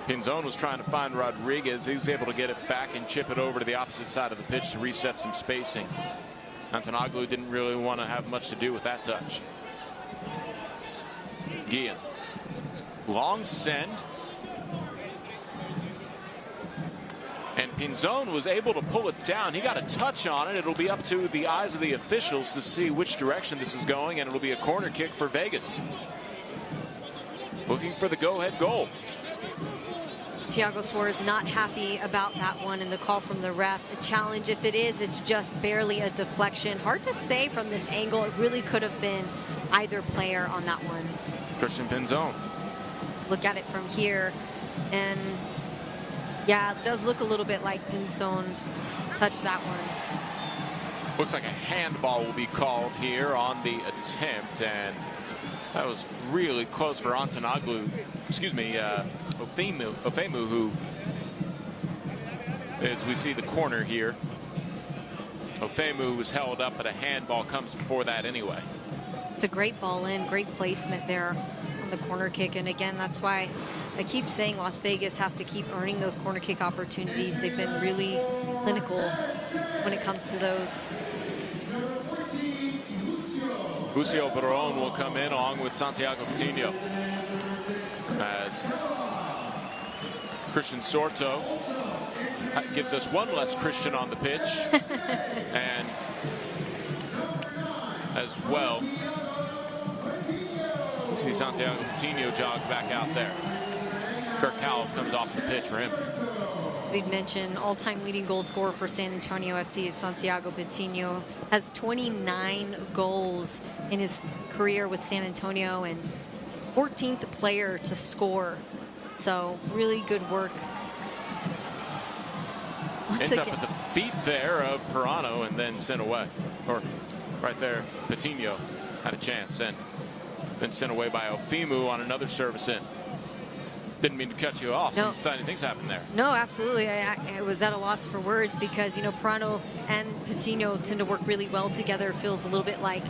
Speaker 1: Pinzon was trying to find Rodriguez. He was able to get it back and chip it over to the opposite side of the pitch to reset some spacing. Antonoglu didn't really want to have much to do with that touch. Guillen. Long send. And Pinzon was able to pull it down. He got a touch on it. It'll be up to the eyes of the officials to see which direction this is going, and it'll be a corner kick for Vegas. Looking for the go-ahead goal.
Speaker 2: Thiago Suarez not happy about that one and the call from the ref. A challenge, if it is, it's just barely a deflection. Hard to say from this angle. It really could have been either player on that one.
Speaker 1: Christian Pinzon.
Speaker 2: Look at it from here, and yeah, it does look a little bit like Pinzon touched that one.
Speaker 1: Looks like a handball will be called here on the attempt, and that was really close for Antonoglu. Excuse me, Ofemu, who, as we see the corner here, Ofemu was held up, but a handball comes before that anyway.
Speaker 2: It's a great ball in, great placement there on the corner kick, and again, that's why I keep saying Las Vegas has to keep earning those corner kick opportunities. They've been really clinical when it comes to those.
Speaker 1: Lucio Barón will come in along with Santiago Coutinho as Christian Sorto gives us one less Christian on the pitch. And as well, you see Santiago Coutinho jog back out there. Kirk Howell comes off the pitch for him.
Speaker 2: We'd mentioned all-time leading goal scorer for San Antonio FC is Santiago Coutinho. Has 29 goals in his career with San Antonio and 14th player to score. So really good work.
Speaker 1: Ends up at the feet there of Pirano and then sent away. Or right there, Coutinho had a chance and then sent away by Ofemu on another service in. Didn't mean to cut you off.
Speaker 2: No.
Speaker 1: Some exciting things happened there.
Speaker 2: No, absolutely. I was at a loss for words because, you know, Pirano and Coutinho tend to work really well together. It feels a little bit like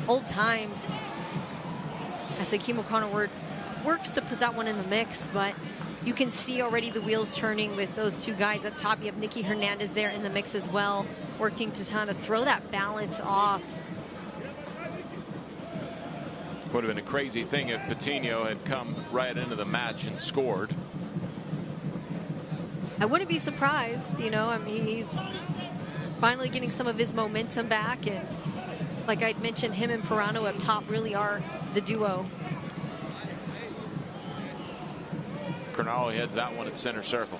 Speaker 2: old times. I say Kimo Connor works to put that one in the mix, but you can see already the wheels turning with those two guys up top. You have Nicky Hernandez there in the mix as well, working to kind of throw that balance off.
Speaker 1: Would have been a crazy thing if Coutinho had come right into the match and scored.
Speaker 2: I wouldn't be surprised, you know. I mean, he's finally getting some of his momentum back, and like I'd mentioned, him and Pirano up top really are the duo.
Speaker 1: Crognoli heads that one at center circle.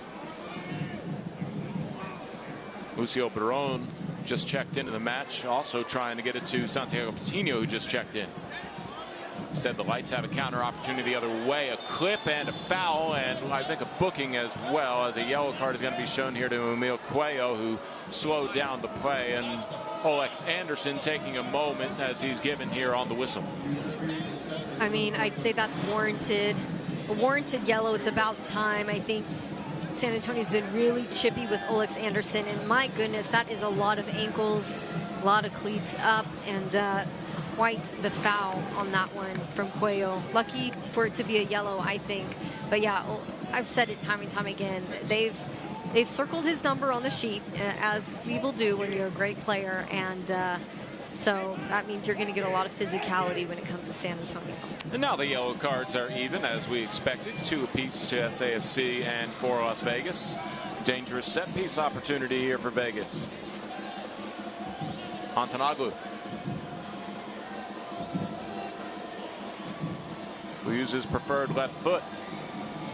Speaker 1: Lucio Barón just checked into the match, also trying to get it to Santiago Coutinho, who just checked in. Instead, the Lights have a counter opportunity the other way. A clip and a foul, and I think a booking as well, as a yellow card is going to be shown here to Emil Cuello, who slowed down the play, and Alex Anderson taking a moment as he's given here on the whistle.
Speaker 2: I mean, I'd say that's warranted. A warranted yellow. It's about time. I think San Antonio's been really chippy with Alex Anderson, and my goodness, that is a lot of ankles, a lot of cleats up, and quite the foul on that one from Cuello. Lucky for it to be a yellow, I think. But yeah, I've said it time and time again. They've circled his number on the sheet, as people do when you're a great player, and so that means you're going to get a lot of physicality when it comes to San Antonio.
Speaker 1: And now the yellow cards are even, as we expected. 2 apiece to SAFC and for Las Vegas. Dangerous set piece opportunity here for Vegas. Antonoglu. Will use his preferred left foot.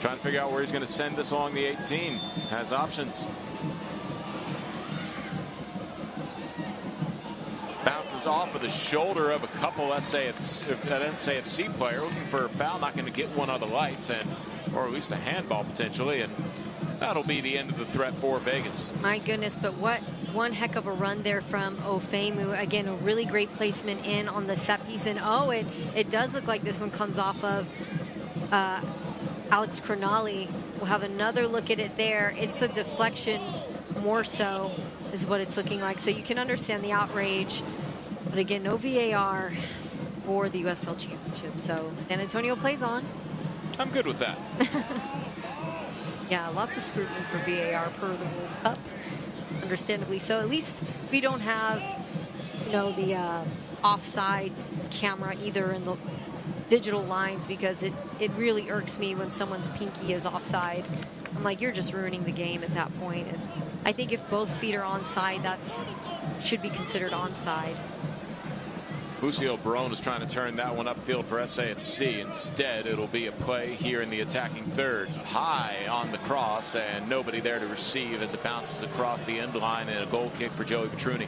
Speaker 1: Trying to figure out where he's going to send this along the 18. Has options. Bounces off of the shoulder of a couple SAFC player. Looking for a foul. Not going to get one on the Lights. And or at least a handball potentially, and that'll be the end of the threat for Vegas.
Speaker 2: My goodness, but what one heck of a run there from Ofemu. Again, a really great placement in on the set piece, and oh, it does look like this one comes off of Alex Cronali. We'll have another look at it there. It's a deflection more so is what it's looking like, so you can understand the outrage. But again, no VAR for the USL Championship, so San Antonio plays on.
Speaker 1: I'm good with that.
Speaker 2: Yeah, lots of scrutiny for VAR per the World Cup, understandably so. At least we don't have, you know, the offside camera either in the digital lines, because it really irks me when someone's pinky is offside. I'm like, you're just ruining the game at that point. And I think if both feet are onside, that's should be considered onside.
Speaker 1: Lucio Barone is trying to turn that one upfield for SAFC. Instead, it'll be a play here in the attacking third. High on the cross, and nobody there to receive as it bounces across the end line, and a goal kick for Joey Petruni.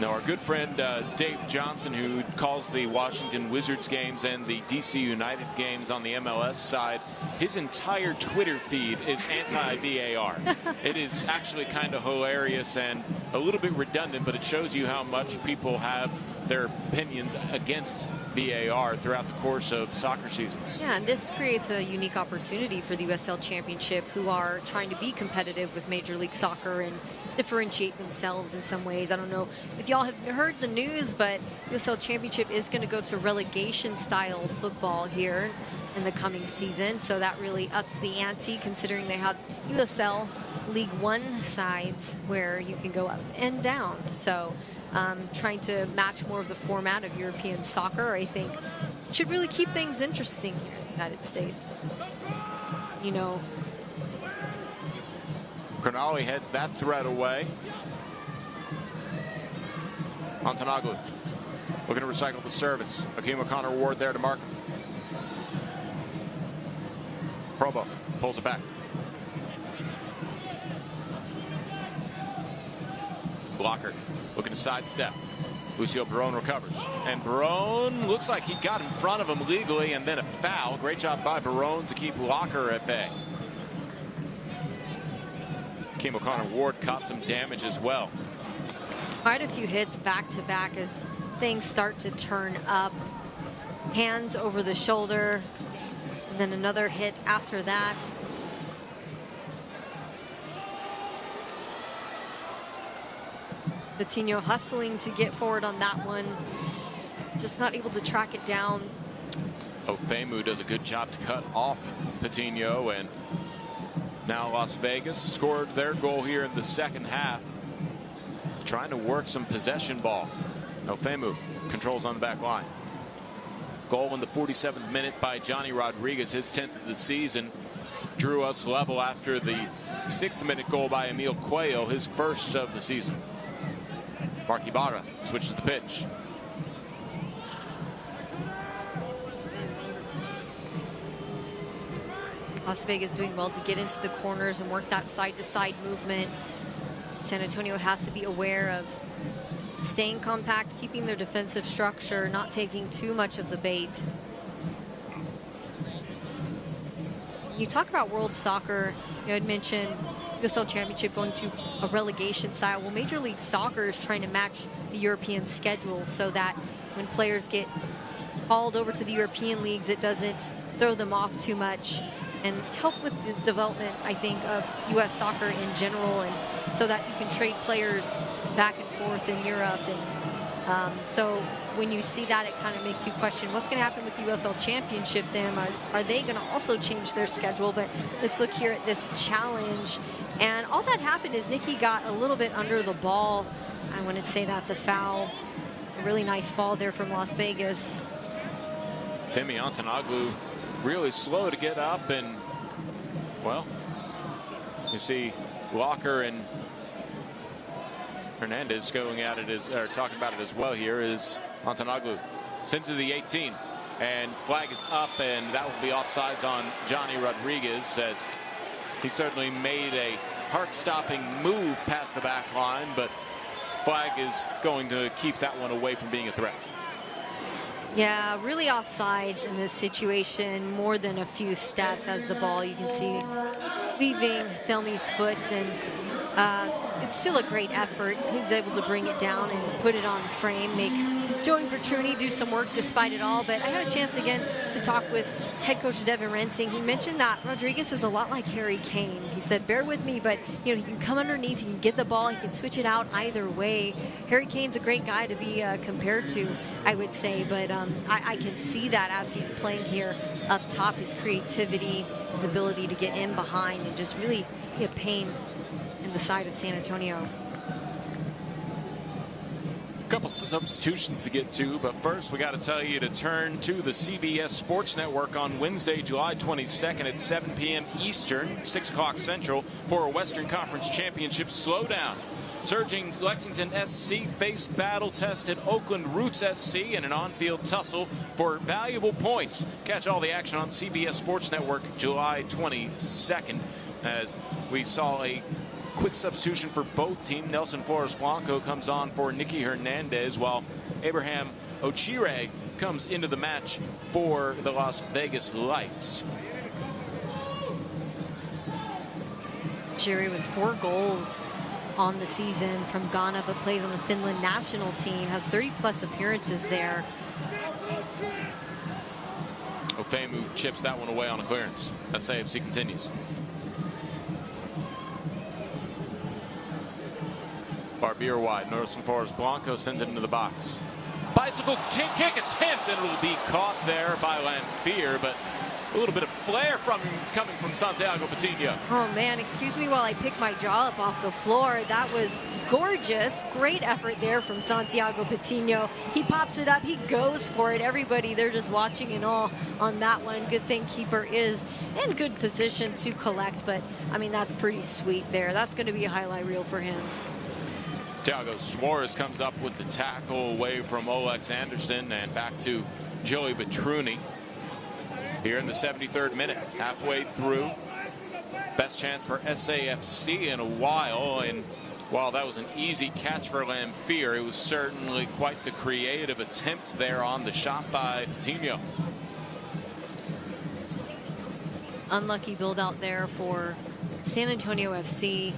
Speaker 1: Now, our good friend Dave Johnson, who calls the Washington Wizards games and the DC United games on the MLS side, his entire Twitter feed is anti-VAR. It is actually kind of hilarious and a little bit redundant, but it shows you how much people have their opinions against VAR throughout the course of soccer seasons.
Speaker 2: Yeah, and this creates a unique opportunity for the USL Championship, who are trying to be competitive with Major League Soccer and differentiate themselves in some ways. I don't know if y'all have heard the news, but USL Championship is going to go to relegation style football here in the coming season, so that really ups the ante, considering they have USL League One sides where you can go up and down. So trying to match more of the format of European soccer, I think, should really keep things interesting here in the United States. You know,
Speaker 1: Cronali heads that threat away. Montenegro looking to recycle the service. Akeem O'Connor Ward there to mark. Probo pulls it back. Blocker looking to sidestep. Lucio Barone recovers. And Barone looks like he got in front of him legally, and then a foul. Great job by Barone to keep Locker at bay. Akeem O'Connor Ward caught some damage as well.
Speaker 2: Quite a few hits back to back as things start to turn up. Hands over the shoulder, and then another hit after that. Coutinho hustling to get forward on that one. Just not able to track it down.
Speaker 1: Ofemu does a good job to cut off Coutinho, and now Las Vegas scored their goal here in the second half. Trying to work some possession ball. Ofemu controls on the back line. Goal in the 47th minute by Johnny Rodriguez, his 10th of the season. Drew us level after the 6th minute goal by Emil Cuello, his first of the season. Mark Ibarra switches the pitch.
Speaker 2: Las Vegas doing well to get into the corners and work that side-to-side movement. San Antonio has to be aware of staying compact, keeping their defensive structure, not taking too much of the bait. When you talk about world soccer, you had mentioned USL Championship going to a relegation style. Well, Major League Soccer is trying to match the European schedule so that when players get called over to the European leagues, it doesn't throw them off too much, and help with the development, I think, of U.S. soccer in general, and so that you can trade players back and forth in Europe. And so when you see that, it kind of makes you question what's going to happen with the USL Championship then. Are they going to also change their schedule? But let's look here at this challenge. And all that happened is Nicky got a little bit under the ball. I wouldn't say that's a foul. A really nice fall there from Las Vegas.
Speaker 1: Timmy Montenegro really slow to get up, and well, you see Locker and Hernandez going at it, or talking about it as well. Here is Montenegro sends to the 18, and flag is up, and that will be offsides on Johnny Rodriguez, as he certainly made a heart-stopping move past the back line, but flag is going to keep that one away from being a threat.
Speaker 2: Yeah, really offsides in this situation. More than a few steps as the ball, you can see, leaving Thelmy's foot. And it's still a great effort. He's able to bring it down and put it on frame, make Joey Petruni do some work despite it all. But I had a chance again to talk with head coach Devin Rensing. He mentioned that Rodriguez is a lot like Harry Kane. He said, bear with me, but you know, he can come underneath, he can get the ball, he can switch it out either way. Harry Kane's a great guy to be compared to, I would say, but I can see that as he's playing here up top, his creativity, his ability to get in behind and just really be a pain in the side of San Antonio.
Speaker 1: Couple substitutions to get to, but first we got to tell you to turn to the CBS Sports Network on Wednesday, July 22nd at 7 p.m. Eastern, 6 o'clock Central for a Western Conference Championship slowdown. Surging Lexington SC faced battle-tested Oakland Roots SC in an on-field tussle for valuable points. Catch all the action on CBS Sports Network July 22nd as we saw a quick substitution for both teams. Nelson Flores Blanco comes on for Nicky Hernandez, while Abraham Ochire comes into the match for the Las Vegas Lights.
Speaker 2: Ochire with 4 goals on the season from Ghana, but plays on the Finland national team, has 30-plus appearances there.
Speaker 1: Ofemu chips that one away on a clearance. SAFC continues. Barbier wide. Nelson Flores Blanco sends it into the box. Bicycle kick attempt, and it'll be caught there by Lamphere, but a little bit of flair from him coming from Santiago Patino.
Speaker 2: Oh man, excuse me while I pick my jaw up off the floor. That was gorgeous. Great effort there from Santiago Patino. He pops it up, he goes for it. Everybody, they're just watching in awe on that one. Good thing keeper is in good position to collect, but I mean, that's pretty sweet there. That's going to be a highlight reel for him.
Speaker 1: Thiago Suarez comes up with the tackle away from Olex Anderson and back to Joey Petruni. Here in the 73rd minute, halfway through. Best chance for SAFC in a while, and while that was an easy catch for Lamphere, it was certainly quite the creative attempt there on the shot by Patino.
Speaker 2: Unlucky build out there for San Antonio FC.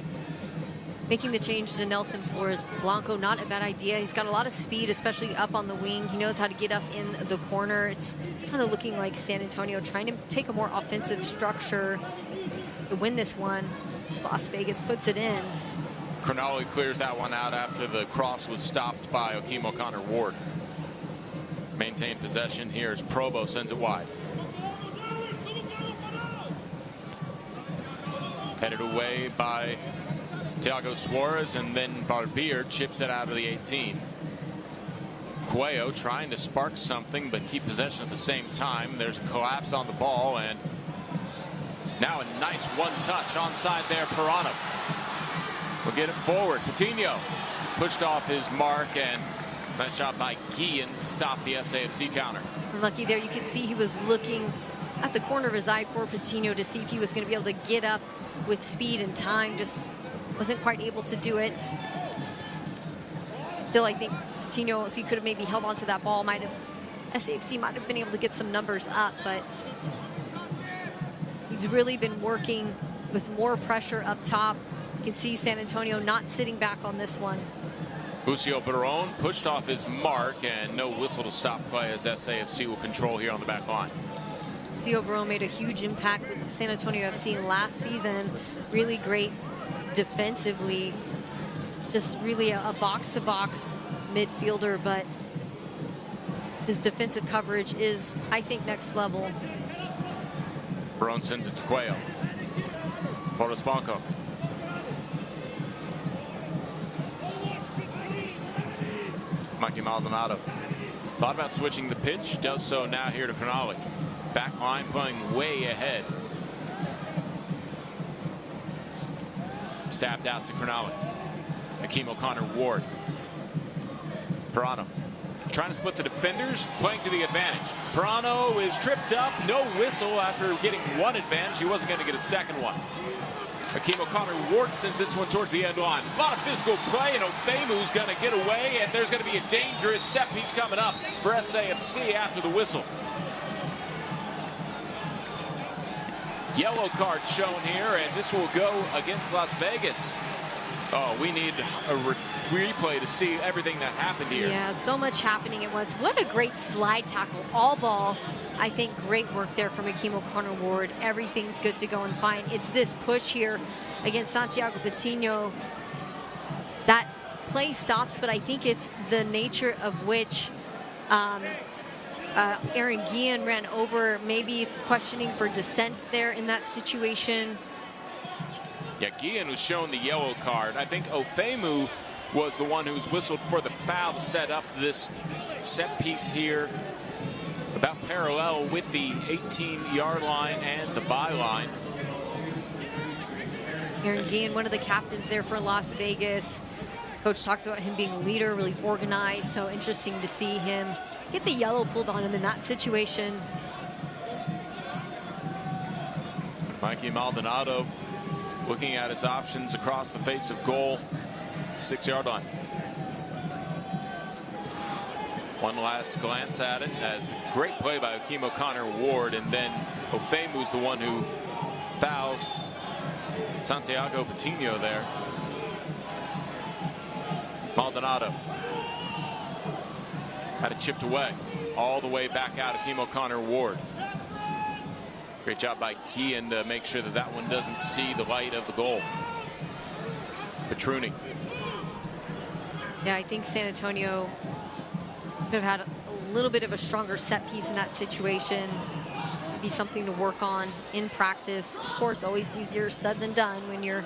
Speaker 2: Making the change to Nelson Flores Blanco, not a bad idea. He's got a lot of speed, especially up on the wing. He knows how to get up in the corner. It's kind of looking like San Antonio trying to take a more offensive structure to win this one. Las Vegas puts it in.
Speaker 1: Crognoli clears that one out after the cross was stopped by Akeem O'Connor-Ward. Maintained possession here as Provo sends it wide. Headed away by Thiago Suarez, and then Barbier chips it out of the 18. Cuello trying to spark something but keep possession at the same time. There's a collapse on the ball, and now a nice one-touch onside there. Pirano will get it forward. Patino pushed off his mark, and nice job by Guillen to stop the SAFC counter.
Speaker 2: Lucky there, you could see he was looking at the corner of his eye for Patino to see if he was going to be able to get up with speed and time. Just wasn't quite able to do it. Still, I think Patino, if he could have maybe held on to that ball, SAFC might have been able to get some numbers up, but he's really been working with more pressure up top. You can see San Antonio not sitting back on this one.
Speaker 1: Lucio Barone pushed off his mark, and no whistle to stop play as SAFC will control here on the back line.
Speaker 2: Lucio Barone made a huge impact with San Antonio FC last season. Really great defensively, just really a box-to-box midfielder, but his defensive coverage is, I think, next level.
Speaker 1: Barone sends it to Cuello. Flores Blanco. Mikey Maldonado thought about switching the pitch, does so now here to Crognoli. Back line playing way ahead. Stabbed out to Crognoli. Akeem O'Connor-Ward. Pirano trying to split the defenders, playing to the advantage. Pirano is tripped up, no whistle after getting one advantage. He wasn't going to get a second one. Hakeem O'Connor-Ward sends this one towards the end line. A lot of physical play, and Ofemu's going to get away, and there's going to be a dangerous set piece coming up for SAFC after the whistle. Yellow card shown here, and this will go against Las Vegas. Oh, we need a replay to see everything that happened here.
Speaker 2: Yeah, so much happening at once. What a great slide tackle. All ball. I think great work there from Hakeem O'Connor-Ward. Everything's good to go and fine. It's this push here against Santiago Patino. That play stops, but I think it's the nature of which Aaron Guillen ran over, maybe questioning for dissent there in that situation.
Speaker 1: Yeah, Guillen was shown the yellow card. I think Ofemu was the one who was whistled for the foul to set up this set piece here, about parallel with the 18-yard line and the byline.
Speaker 2: Aaron Guillen, one of the captains there for Las Vegas. Coach talks about him being a leader, really organized, so interesting to see him get the yellow pulled on him in that situation.
Speaker 1: Mikey Maldonado looking at his options across the face of goal, 6-yard line. One last glance at it as great play by Hakeem O'Connor-Ward, and then Ofemu's the one who fouls Santiago Patino there. Maldonado had it chipped away all the way back out. Hakeem O'Connor-Ward. Great job by Guillen to make sure that that one doesn't see the light of the goal. Petruni.
Speaker 2: Yeah, I think San Antonio could have had a little bit of a stronger set piece in that situation. Be something to work on in practice. Of course, always easier said than done when you're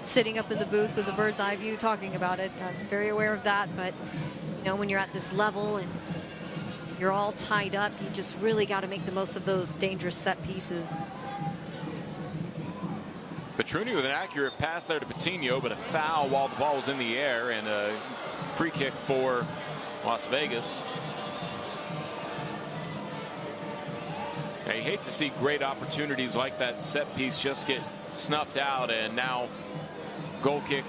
Speaker 2: sitting up in the booth with a bird's eye view talking about it. I'm very aware of that, but you know, when you're at this level and you're all tied up, you just really got to make the most of those dangerous set pieces.
Speaker 1: Petruni with an accurate pass there to Patino, but a foul while the ball was in the air, and a free kick for Las Vegas. Now, you hate to see great opportunities like that set piece just get snuffed out, and now goal kick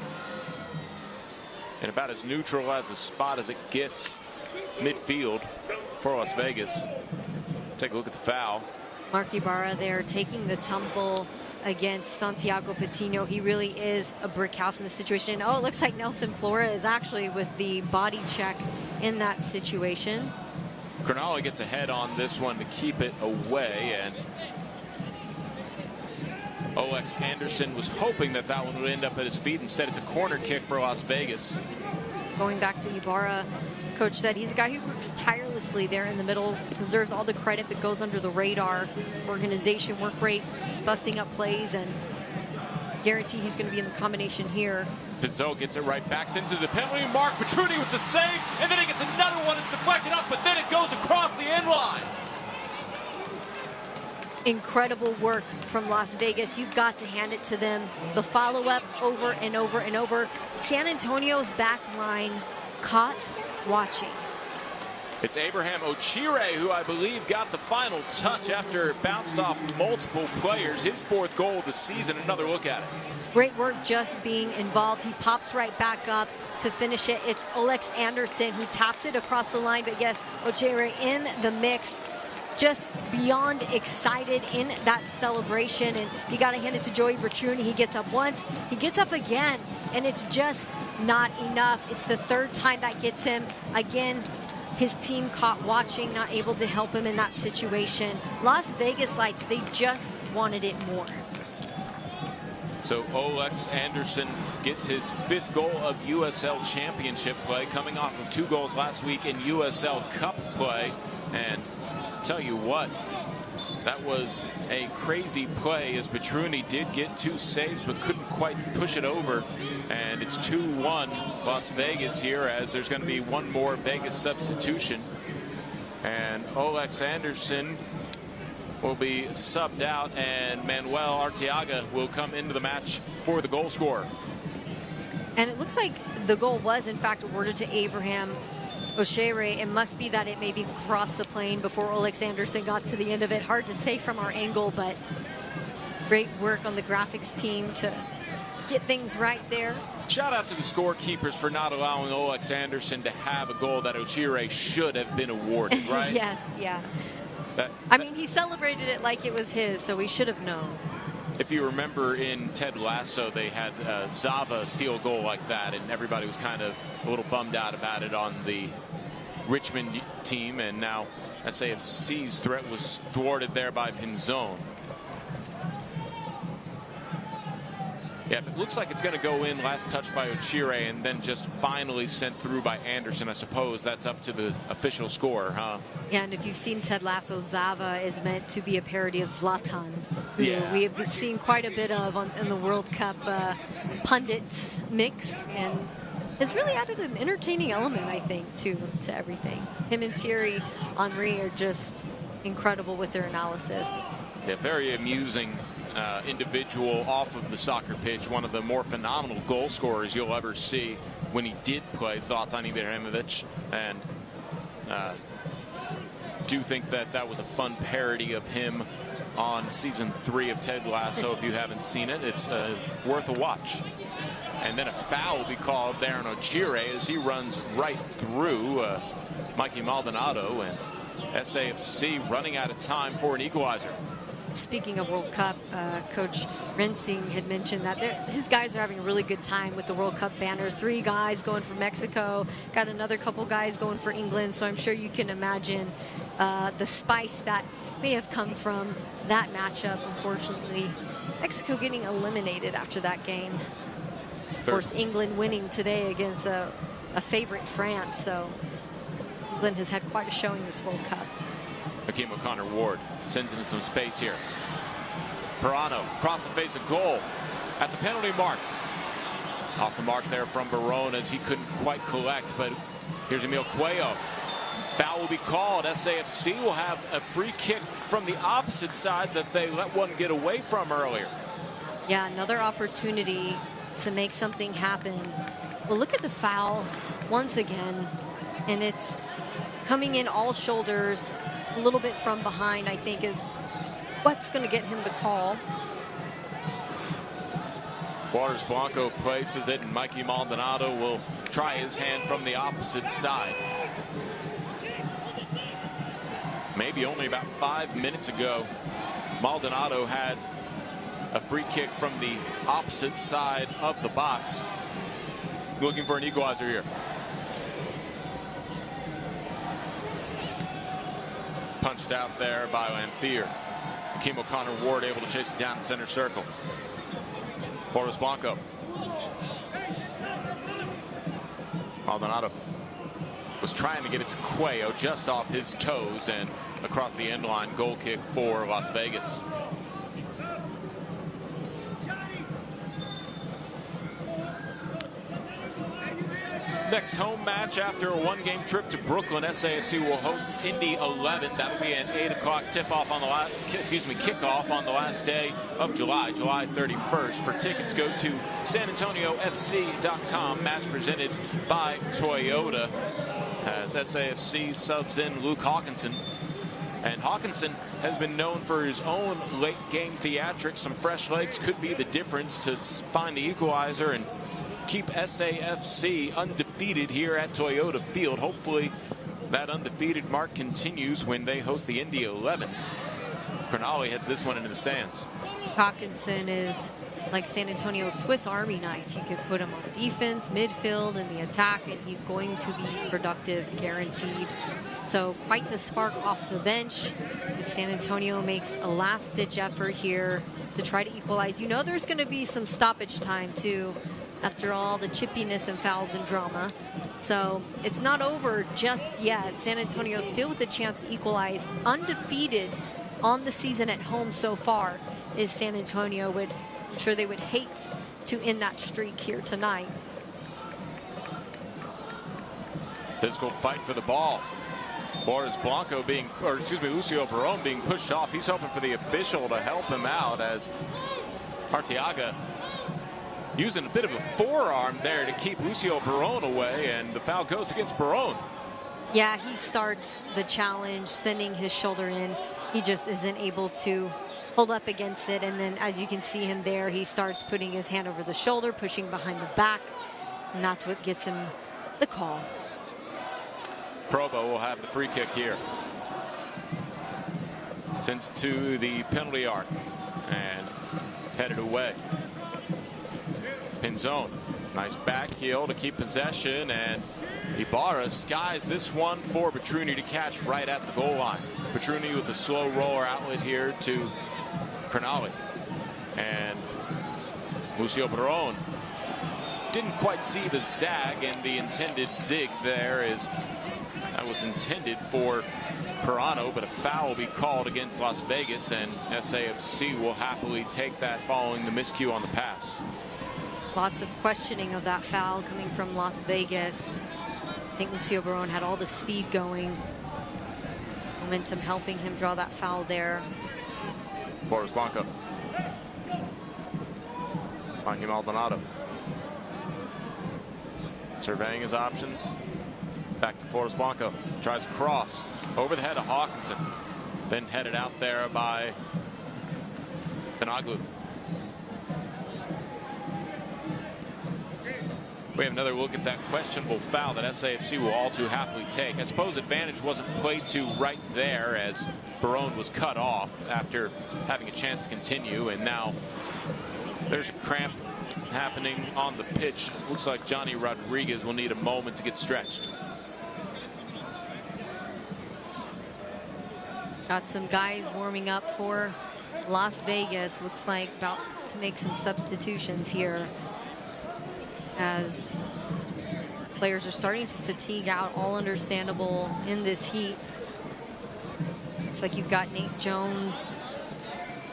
Speaker 1: in about as neutral as a spot as it gets midfield for Las Vegas. Take a look at the foul.
Speaker 2: Mark Ibarra there taking the tumble against Santiago Patino. He really is a brick house in this situation. Oh, it looks like Nelson Flores actually with the body check in that situation.
Speaker 1: Cronulla gets ahead on this one to keep it away, and Olex Anderson was hoping that that one would end up at his feet. Instead, it's a corner kick for Las Vegas.
Speaker 2: Going back to Ibarra, coach said he's a guy who works tirelessly there in the middle, deserves all the credit, but goes under the radar. Organization, work rate, busting up plays, and guarantee he's going to be in the combination here.
Speaker 1: Pizzo gets it right, backs into the penalty mark. Petruni with the save, and then he gets another one. It's deflected up, but then it goes across the end line.
Speaker 2: Incredible work from Las Vegas. You've got to hand it to them. The follow-up over and over and over. San Antonio's back line caught watching.
Speaker 1: It's Abraham Ochire who I believe got the final touch after it bounced off multiple players. His 4th goal of the season. Another look at it.
Speaker 2: Great work just being involved. He pops right back up to finish it. It's Olex Anderson who taps it across the line, but yes, Ochire in the mix. Just beyond excited in that celebration, and you got to hand it to Joey Petruni. He gets up once, he gets up again, and it's just not enough. It's the 3rd time that gets him. Again, his team caught watching, not able to help him in that situation. Las Vegas Lights, they just wanted it more.
Speaker 1: So Olex Anderson gets his 5th goal of USL Championship play, coming off of 2 goals last week in USL Cup play. And tell you what, that was a crazy play, as Petruni did get 2 saves but couldn't quite push it over, and it's 2-1 Las Vegas here, as there's going to be one more Vegas substitution, and Olex Anderson will be subbed out, and Manuel Arteaga will come into the match for the goal scorer.
Speaker 2: And it looks like the goal was in fact awarded to Abraham Ochire. It must be that it maybe crossed the plane before Olex Anderson got to the end of it. Hard to say from our angle, but Great work on the graphics team to get things right there.
Speaker 1: Shout out to the scorekeepers for not allowing Olex Anderson to have a goal that Ochire should have been awarded, right?
Speaker 2: Yes, yeah. I mean, he celebrated it like it was his, so we should have known.
Speaker 1: If you remember in Ted Lasso, they had Zava steal a goal like that, and everybody was kind of a little bummed out about it on the Richmond team, and now SAFC's threat was thwarted there by Pinzon. Yeah, if it looks like it's going to go in, last touch by Ochire, and then just finally sent through by Anderson, I suppose that's up to the official score, huh?
Speaker 2: Yeah, and if you've seen Ted Lasso, Zava is meant to be a parody of Zlatan, who
Speaker 1: yeah.
Speaker 2: we have seen quite a bit of in the World Cup pundit mix, and has really added an entertaining element, I think, to everything. Him and Thierry Henry are just incredible with their analysis.
Speaker 1: Yeah, very amusing individual off of the soccer pitch, one of the more phenomenal goal scorers you'll ever see when he did play, Zlatan Ibrahimovic, and do think that was a fun parody of him on season 3 of Ted Lasso. If you haven't seen it, it's worth a watch. And then a foul will be called there on Ochire as he runs right through Mikey Maldonado, and SAFC running out of time for an equalizer.
Speaker 2: Speaking of World Cup, Coach Rensing had mentioned that his guys are having a really good time with the World Cup banner. 3 guys going for Mexico, got another couple guys going for England, so I'm sure you can imagine the spice that may have come from that matchup. Unfortunately, Mexico getting eliminated after that game. Of course, England winning today against a favorite France, so England has had quite a showing this World Cup.
Speaker 1: Hakeem O'Connor-Ward sends in some space here. Perano across the face of goal at the penalty mark. Off the mark there from Barone as he couldn't quite collect, but here's Emil Cuello. Foul will be called. SAFC will have a free kick from the opposite side that they let one get away from earlier.
Speaker 2: Yeah, another opportunity to make something happen. Well, look at the foul once again, and it's coming in all shoulders, a little bit from behind, I think, is what's going to get him the call.
Speaker 1: Juarez Blanco places it, and Mikey Maldonado will try his hand from the opposite side. Maybe only about 5 minutes ago, Maldonado had a free kick from the opposite side of the box. Looking for an equalizer here. Punched out there by Lamphere. Hakeem O'Connor-Ward able to chase it down in center circle. Juarez Blanco. Maldonado was trying to get it to Cuello just off his toes and across the end line. Goal kick for Las Vegas. Next home match after a 1-game trip to Brooklyn, SAFC will host Indy 11. That'll be an 8 o'clock tip-off on the kickoff on the last day of July 31st. For tickets, go to SanAntonioFC.com. Match presented by Toyota as SAFC subs in Luke Hawkinson. And Hawkinson has been known for his own late-game theatrics. Some fresh legs could be the difference to find the equalizer and keep SAFC undefeated here at Toyota Field. Hopefully that undefeated mark continues when they host the Indy 11. Cronulla heads this one into the stands.
Speaker 2: Hawkinson is like San Antonio's Swiss Army knife. You could put him on defense, midfield, and the attack, and he's going to be productive, guaranteed. So quite the spark off the bench. San Antonio makes a last-ditch effort here to try to equalize. You know there's going to be some stoppage time, too, after all the chippiness and fouls and drama. So it's not over just yet. San Antonio still with a chance to equalize. Undefeated on the season at home so far is San Antonio. I'm sure they would hate to end that streak here tonight.
Speaker 1: Physical fight for the ball. Juarez Blanco Lucio Barone being pushed off. He's hoping for the official to help him out as Arteaga using a bit of a forearm there to keep Lucio Barone away, and the foul goes against Barone.
Speaker 2: Yeah, he starts the challenge, sending his shoulder in. He just isn't able to hold up against it, and then as you can see him there, he starts putting his hand over the shoulder, pushing behind the back, and that's what gets him the call.
Speaker 1: Provo will have the free kick here. Sends it to the penalty arc and headed away. Pinzon, nice back heel to keep possession, and Ibarra skies this one for Petruni to catch right at the goal line. Petruni with a slow roller outlet here to Crognali. And Lucio Barone didn't quite see the zag, and the intended zig there is that was intended for Pirano, but a foul will be called against Las Vegas, and SAFC will happily take that following the miscue on the pass.
Speaker 2: Lots of questioning of that foul coming from Las Vegas. I think Lucio Barone had all the speed going. Momentum helping him draw that foul there.
Speaker 1: Forrest Blanco. Joaquim Maldonado. Surveying his options. Back to Forrest Blanco. Tries a cross over the head of Hawkinson. Then headed out there by Benaglu. We have another look at that questionable foul that SAFC will all too happily take. I suppose advantage wasn't played to right there as Barone was cut off after having a chance to continue, and now there's a cramp happening on the pitch. It looks like Johnny Rodriguez will need a moment to get stretched.
Speaker 2: Got some guys warming up for Las Vegas. Looks like about to make some substitutions here, as players are starting to fatigue out, all understandable in this heat. Looks like you've got Nate Jones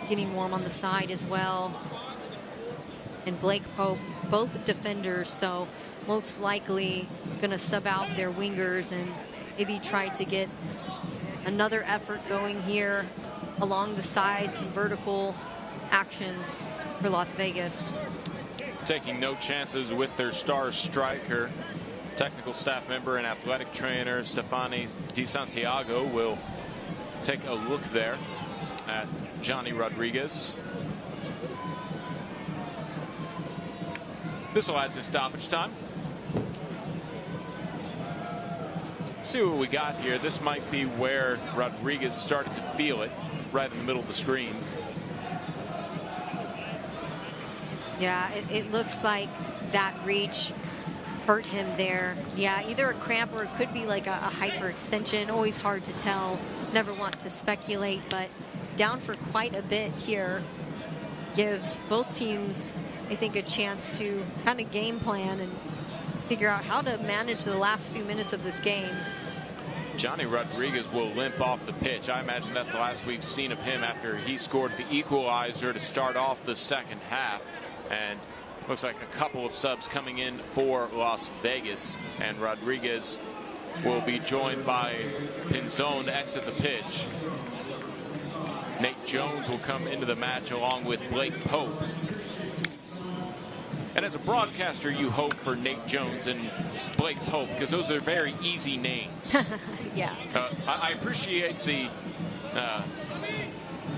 Speaker 2: getting warm on the side as well, and Blake Pope, both defenders, so most likely gonna sub out their wingers and maybe try to get another effort going here along the sides, some vertical action for Las Vegas.
Speaker 1: Taking no chances with their star striker. Technical staff member and athletic trainer Stefani Di Santiago will take a look there at Johnny Rodriguez. This will add to stoppage time. See what we got here. This might be where Rodriguez started to feel it, right in the middle of the screen.
Speaker 2: Yeah, it looks like that reach hurt him there. Yeah, either a cramp or it could be like a hyperextension. Always hard to tell. Never want to speculate, but down for quite a bit here gives both teams, I think, a chance to kind of game plan and figure out how to manage the last few minutes of this game.
Speaker 1: Johnny Rodriguez will limp off the pitch. I imagine that's the last we've seen of him after he scored the equalizer to start off the second half. And looks like a couple of subs coming in for Las Vegas, and Rodriguez will be joined by Pinzon to exit the pitch. Nate Jones will come into the match along with Blake Pope. And as a broadcaster, you hope for Nate Jones and Blake Pope, because those are very easy names.
Speaker 2: Yeah.
Speaker 1: I appreciate the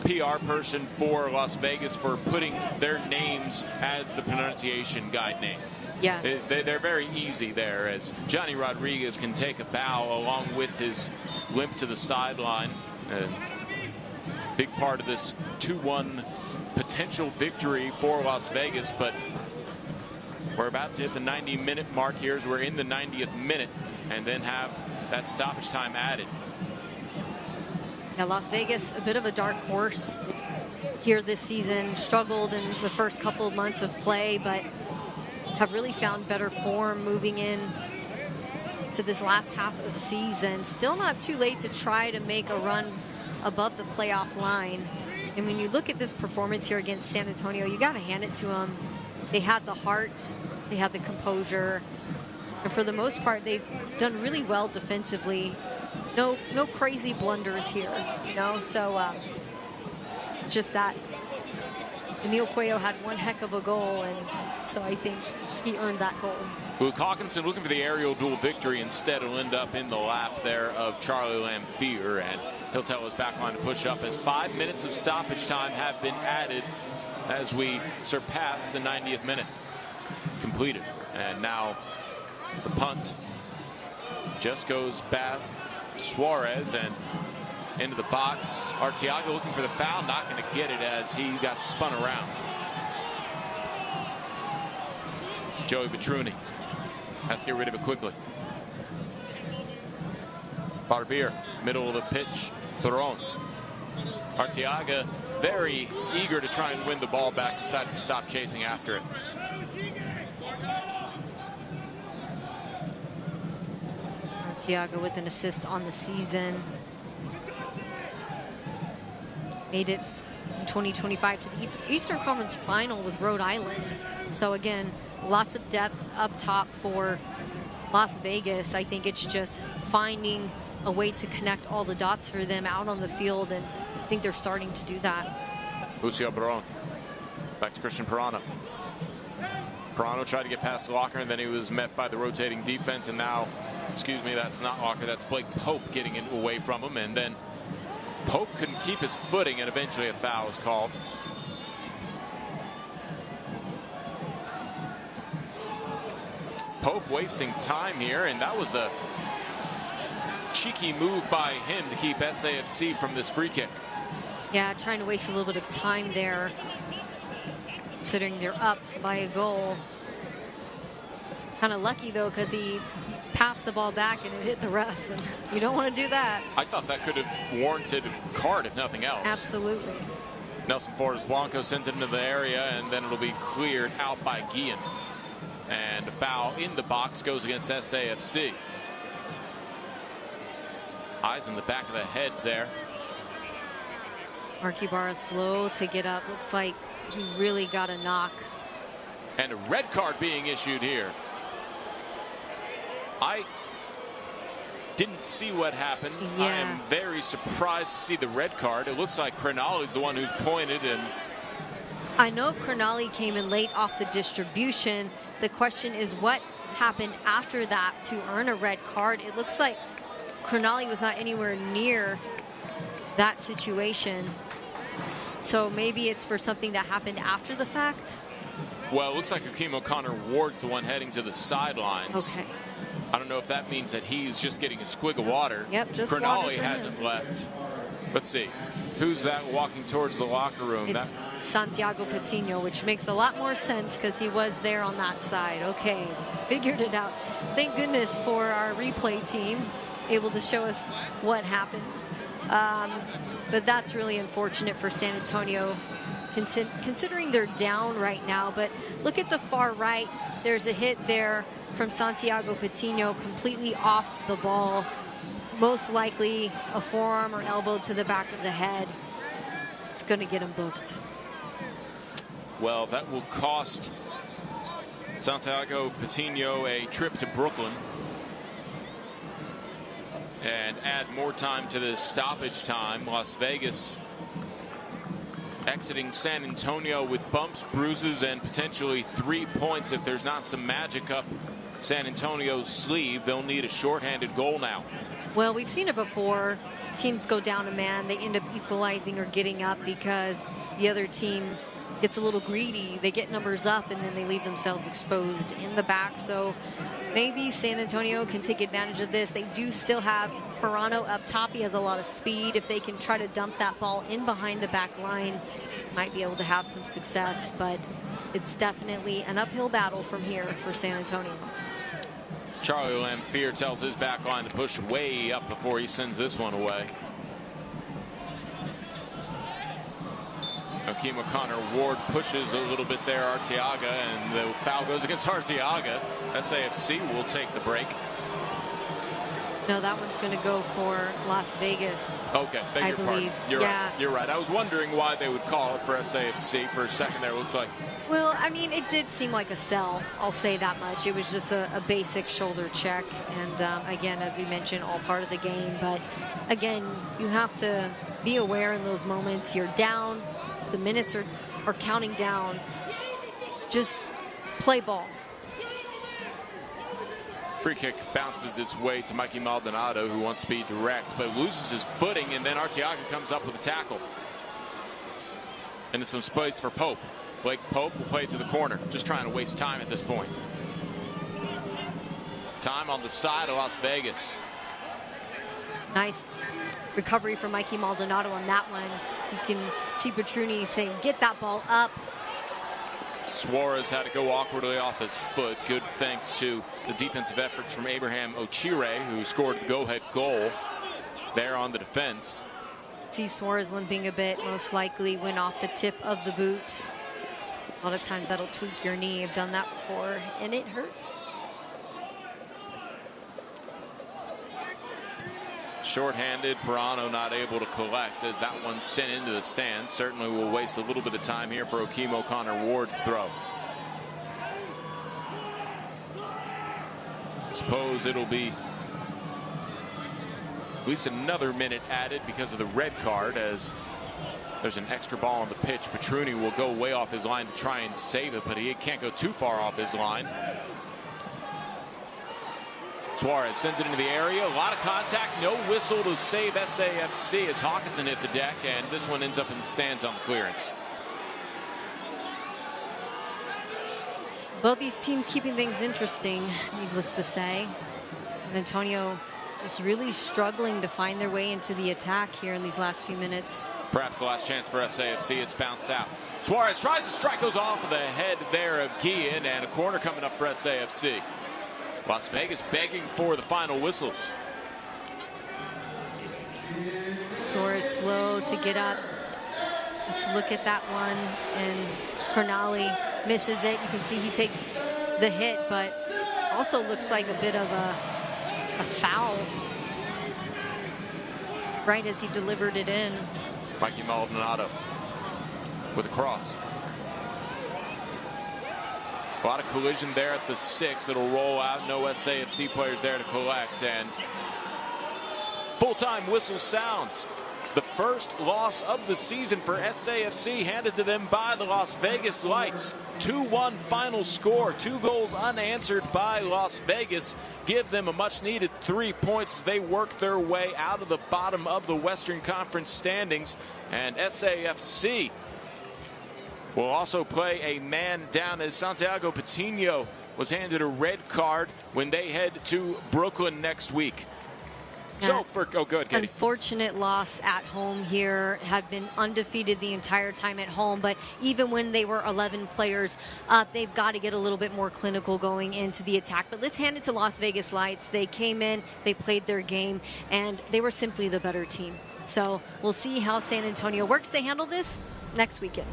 Speaker 1: PR person for Las Vegas for putting their names as the pronunciation guide name.
Speaker 2: Yes.
Speaker 1: They're very easy there, as Johnny Rodriguez can take a bow along with his limp to the sideline. Big part of this 2-1 potential victory for Las Vegas, but we're about to hit the 90-minute mark here as we're in the 90th minute, and then have that stoppage time added.
Speaker 2: Now, Las Vegas, a bit of a dark horse here this season. Struggled in the first couple of months of play, but have really found better form moving in to this last half of the season. Still not too late to try to make a run above the playoff line. And when you look at this performance here against San Antonio, you got to hand it to them. They had the heart, they had the composure, and for the most part, they've done really well defensively. No crazy blunders here, you know. So just that Emil Cuello had one heck of a goal, and so I think he earned that goal.
Speaker 1: Luke Hawkinson looking for the aerial dual victory. Instead, will end up in the lap there of Charlie Lamphere, and He'll tell his back line to push up as 5 minutes of stoppage time have been added as we surpass the 90th minute completed. And now the punt just goes past Suarez and into the box. Arteaga looking for the foul, not going to get it as he got spun around. Joey Petruni has to get rid of it quickly. Barbier, middle of the pitch, Peron. Arteaga very eager to try and win the ball back, decided to stop chasing after it.
Speaker 2: Arteaga with an assist on the season. Made it in 2025 to the Eastern Conference Final with Rhode Island. So again, lots of depth up top for Las Vegas. I think it's just finding a way to connect all the dots for them out on the field, and I think they're starting to do that.
Speaker 1: Lucio Peron. Back to Christian Pirano. Pirano tried to get past Locker, and then he was met by the rotating defense, and now, excuse me, that's not Locker, that's Blake Pope getting it away from him, and then Pope couldn't keep his footing, and eventually a foul was called. Pope wasting time here, and that was a cheeky move by him to keep SAFC from this free kick.
Speaker 2: Yeah, trying to waste a little bit of time there, considering they're up by a goal. Kind of lucky, though, because he passed the ball back and it hit the ref. And you don't want to do that.
Speaker 1: I thought that could have warranted a card, if nothing else.
Speaker 2: Absolutely.
Speaker 1: Nelson Flores Blanco sends it into the area, and then it'll be cleared out by Guillen. And a foul in the box goes against SAFC. Eyes in the back of the head there.
Speaker 2: Marky Barra slow to get up. Looks like he really got a knock.
Speaker 1: And a red card being issued here. I didn't see what happened.
Speaker 2: Yeah.
Speaker 1: I am very surprised to see the red card. It looks like Crenali's the one who's pointed, and
Speaker 2: I know Crenali came in late off the distribution. The question is what happened after that to earn a red card. It looks like Crenali was not anywhere near that situation. So maybe it's for something that happened after the fact.
Speaker 1: Well, it looks like Akeem O'Connor Ward's the one heading to the sidelines.
Speaker 2: Okay.
Speaker 1: I don't know if that means that he's just getting a swig of water.
Speaker 2: Yep, just water
Speaker 1: Crenali
Speaker 2: for
Speaker 1: hasn't
Speaker 2: him.
Speaker 1: left. Let's see. Who's that walking towards the locker room?
Speaker 2: It's Santiago Patino, which makes a lot more sense because he was there on that side. Okay, figured it out. Thank goodness for our replay team, able to show us what happened. But that's really unfortunate for San Antonio, considering they're down right now. But look at the far right. There's a hit there from Santiago Patino, completely off the ball. Most likely a forearm or elbow to the back of the head. It's going to get him booked.
Speaker 1: Well, that will cost Santiago Patino a trip to Brooklyn and add more time to the stoppage time. Las Vegas exiting San Antonio with bumps, bruises, and potentially 3 points. If there's not some magic up San Antonio's sleeve, they'll need a shorthanded goal now.
Speaker 2: Well, we've seen it before. Teams go down a man, they end up equalizing or getting up because the other team gets a little greedy. They get numbers up and then they leave themselves exposed in the back. So maybe San Antonio can take advantage of this. They do still have Pirano up top. He has a lot of speed. If they can try to dump that ball in behind the back line, might be able to have some success, but it's definitely an uphill battle from here for San Antonio.
Speaker 1: Charlie Lamphere tells his back line to push way up before he sends this one away. Akeem O'Connor Ward pushes a little bit there, Arteaga, and the foul goes against Arteaga. SAFC will take the break.
Speaker 2: No, that one's going to go for Las Vegas.
Speaker 1: Okay, beg your pardon. You're
Speaker 2: Yeah.
Speaker 1: right. You're right. I was wondering why they would call it for SAFC. For a second there, it looked like.
Speaker 2: Well, I mean, it did seem like a sell. I'll say that much. It was just a basic shoulder check. And again, as we mentioned, all part of the game. But again, you have to be aware in those moments. You're down. The minutes are counting down. Just play ball.
Speaker 1: Free kick bounces its way to Mikey Maldonado, who wants to be direct, but loses his footing, and then Arteaga comes up with a tackle. Into some space for Pope. Blake Pope will play it to the corner, just trying to waste time at this point. Time on the side of Las Vegas.
Speaker 2: Nice recovery from Mikey Maldonado on that one. You can see Petruni saying, get that ball up.
Speaker 1: Suarez had to go awkwardly off his foot. Good thanks to the defensive efforts from Abraham Ochire, who scored the go-ahead goal there on the defense.
Speaker 2: See Suarez limping a bit, most likely went off the tip of the boot. A lot of times that'll tweak your knee. I've done that before, and it hurt.
Speaker 1: Short-handed, Pirano not able to collect as that one sent into the stands. Certainly will waste a little bit of time here for Okeem O'Connor-Ward to throw. Suppose it'll be at least another minute added because of the red card, as there's an extra ball on the pitch. Petruni will go way off his line to try and save it, but he can't go too far off his line. Suarez sends it into the area. A lot of contact. No whistle to save SAFC as Hawkinson hit the deck, and this one ends up in the stands on the clearance.
Speaker 2: Both these teams keeping things interesting, needless to say. And Antonio is really struggling to find their way into the attack here in these last few minutes.
Speaker 1: Perhaps the last chance for SAFC. It's bounced out. Suarez tries to strike, goes off of the head there of Guillen, and a corner coming up for SAFC. Las Vegas begging for the final whistles.
Speaker 2: Suarez slow to get up. Let's look at that one, and Cornali misses it. You can see he takes the hit, but also looks like a bit of a foul right as he delivered it in.
Speaker 1: Mikey Maldonado with a cross. A lot of collision there at the 6. It'll roll out. No SAFC players there to collect. And full-time whistle sounds. The first loss of the season for SAFC, handed to them by the Las Vegas Lights. 2-1 final score. 2 goals unanswered by Las Vegas. Give them a much-needed 3 points as they work their way out of the bottom of the Western Conference standings. And SAFC will also play a man down as Santiago Patino was handed a red card when they head to Brooklyn next week. So for go ahead, Katie.
Speaker 2: Unfortunate loss at home here. Had been undefeated the entire time at home, but even when they were 11 players up, they've got to get a little bit more clinical going into the attack. But let's hand it to Las Vegas Lights. They came in, they played their game, and they were simply the better team. So we'll see how San Antonio works to handle this next weekend.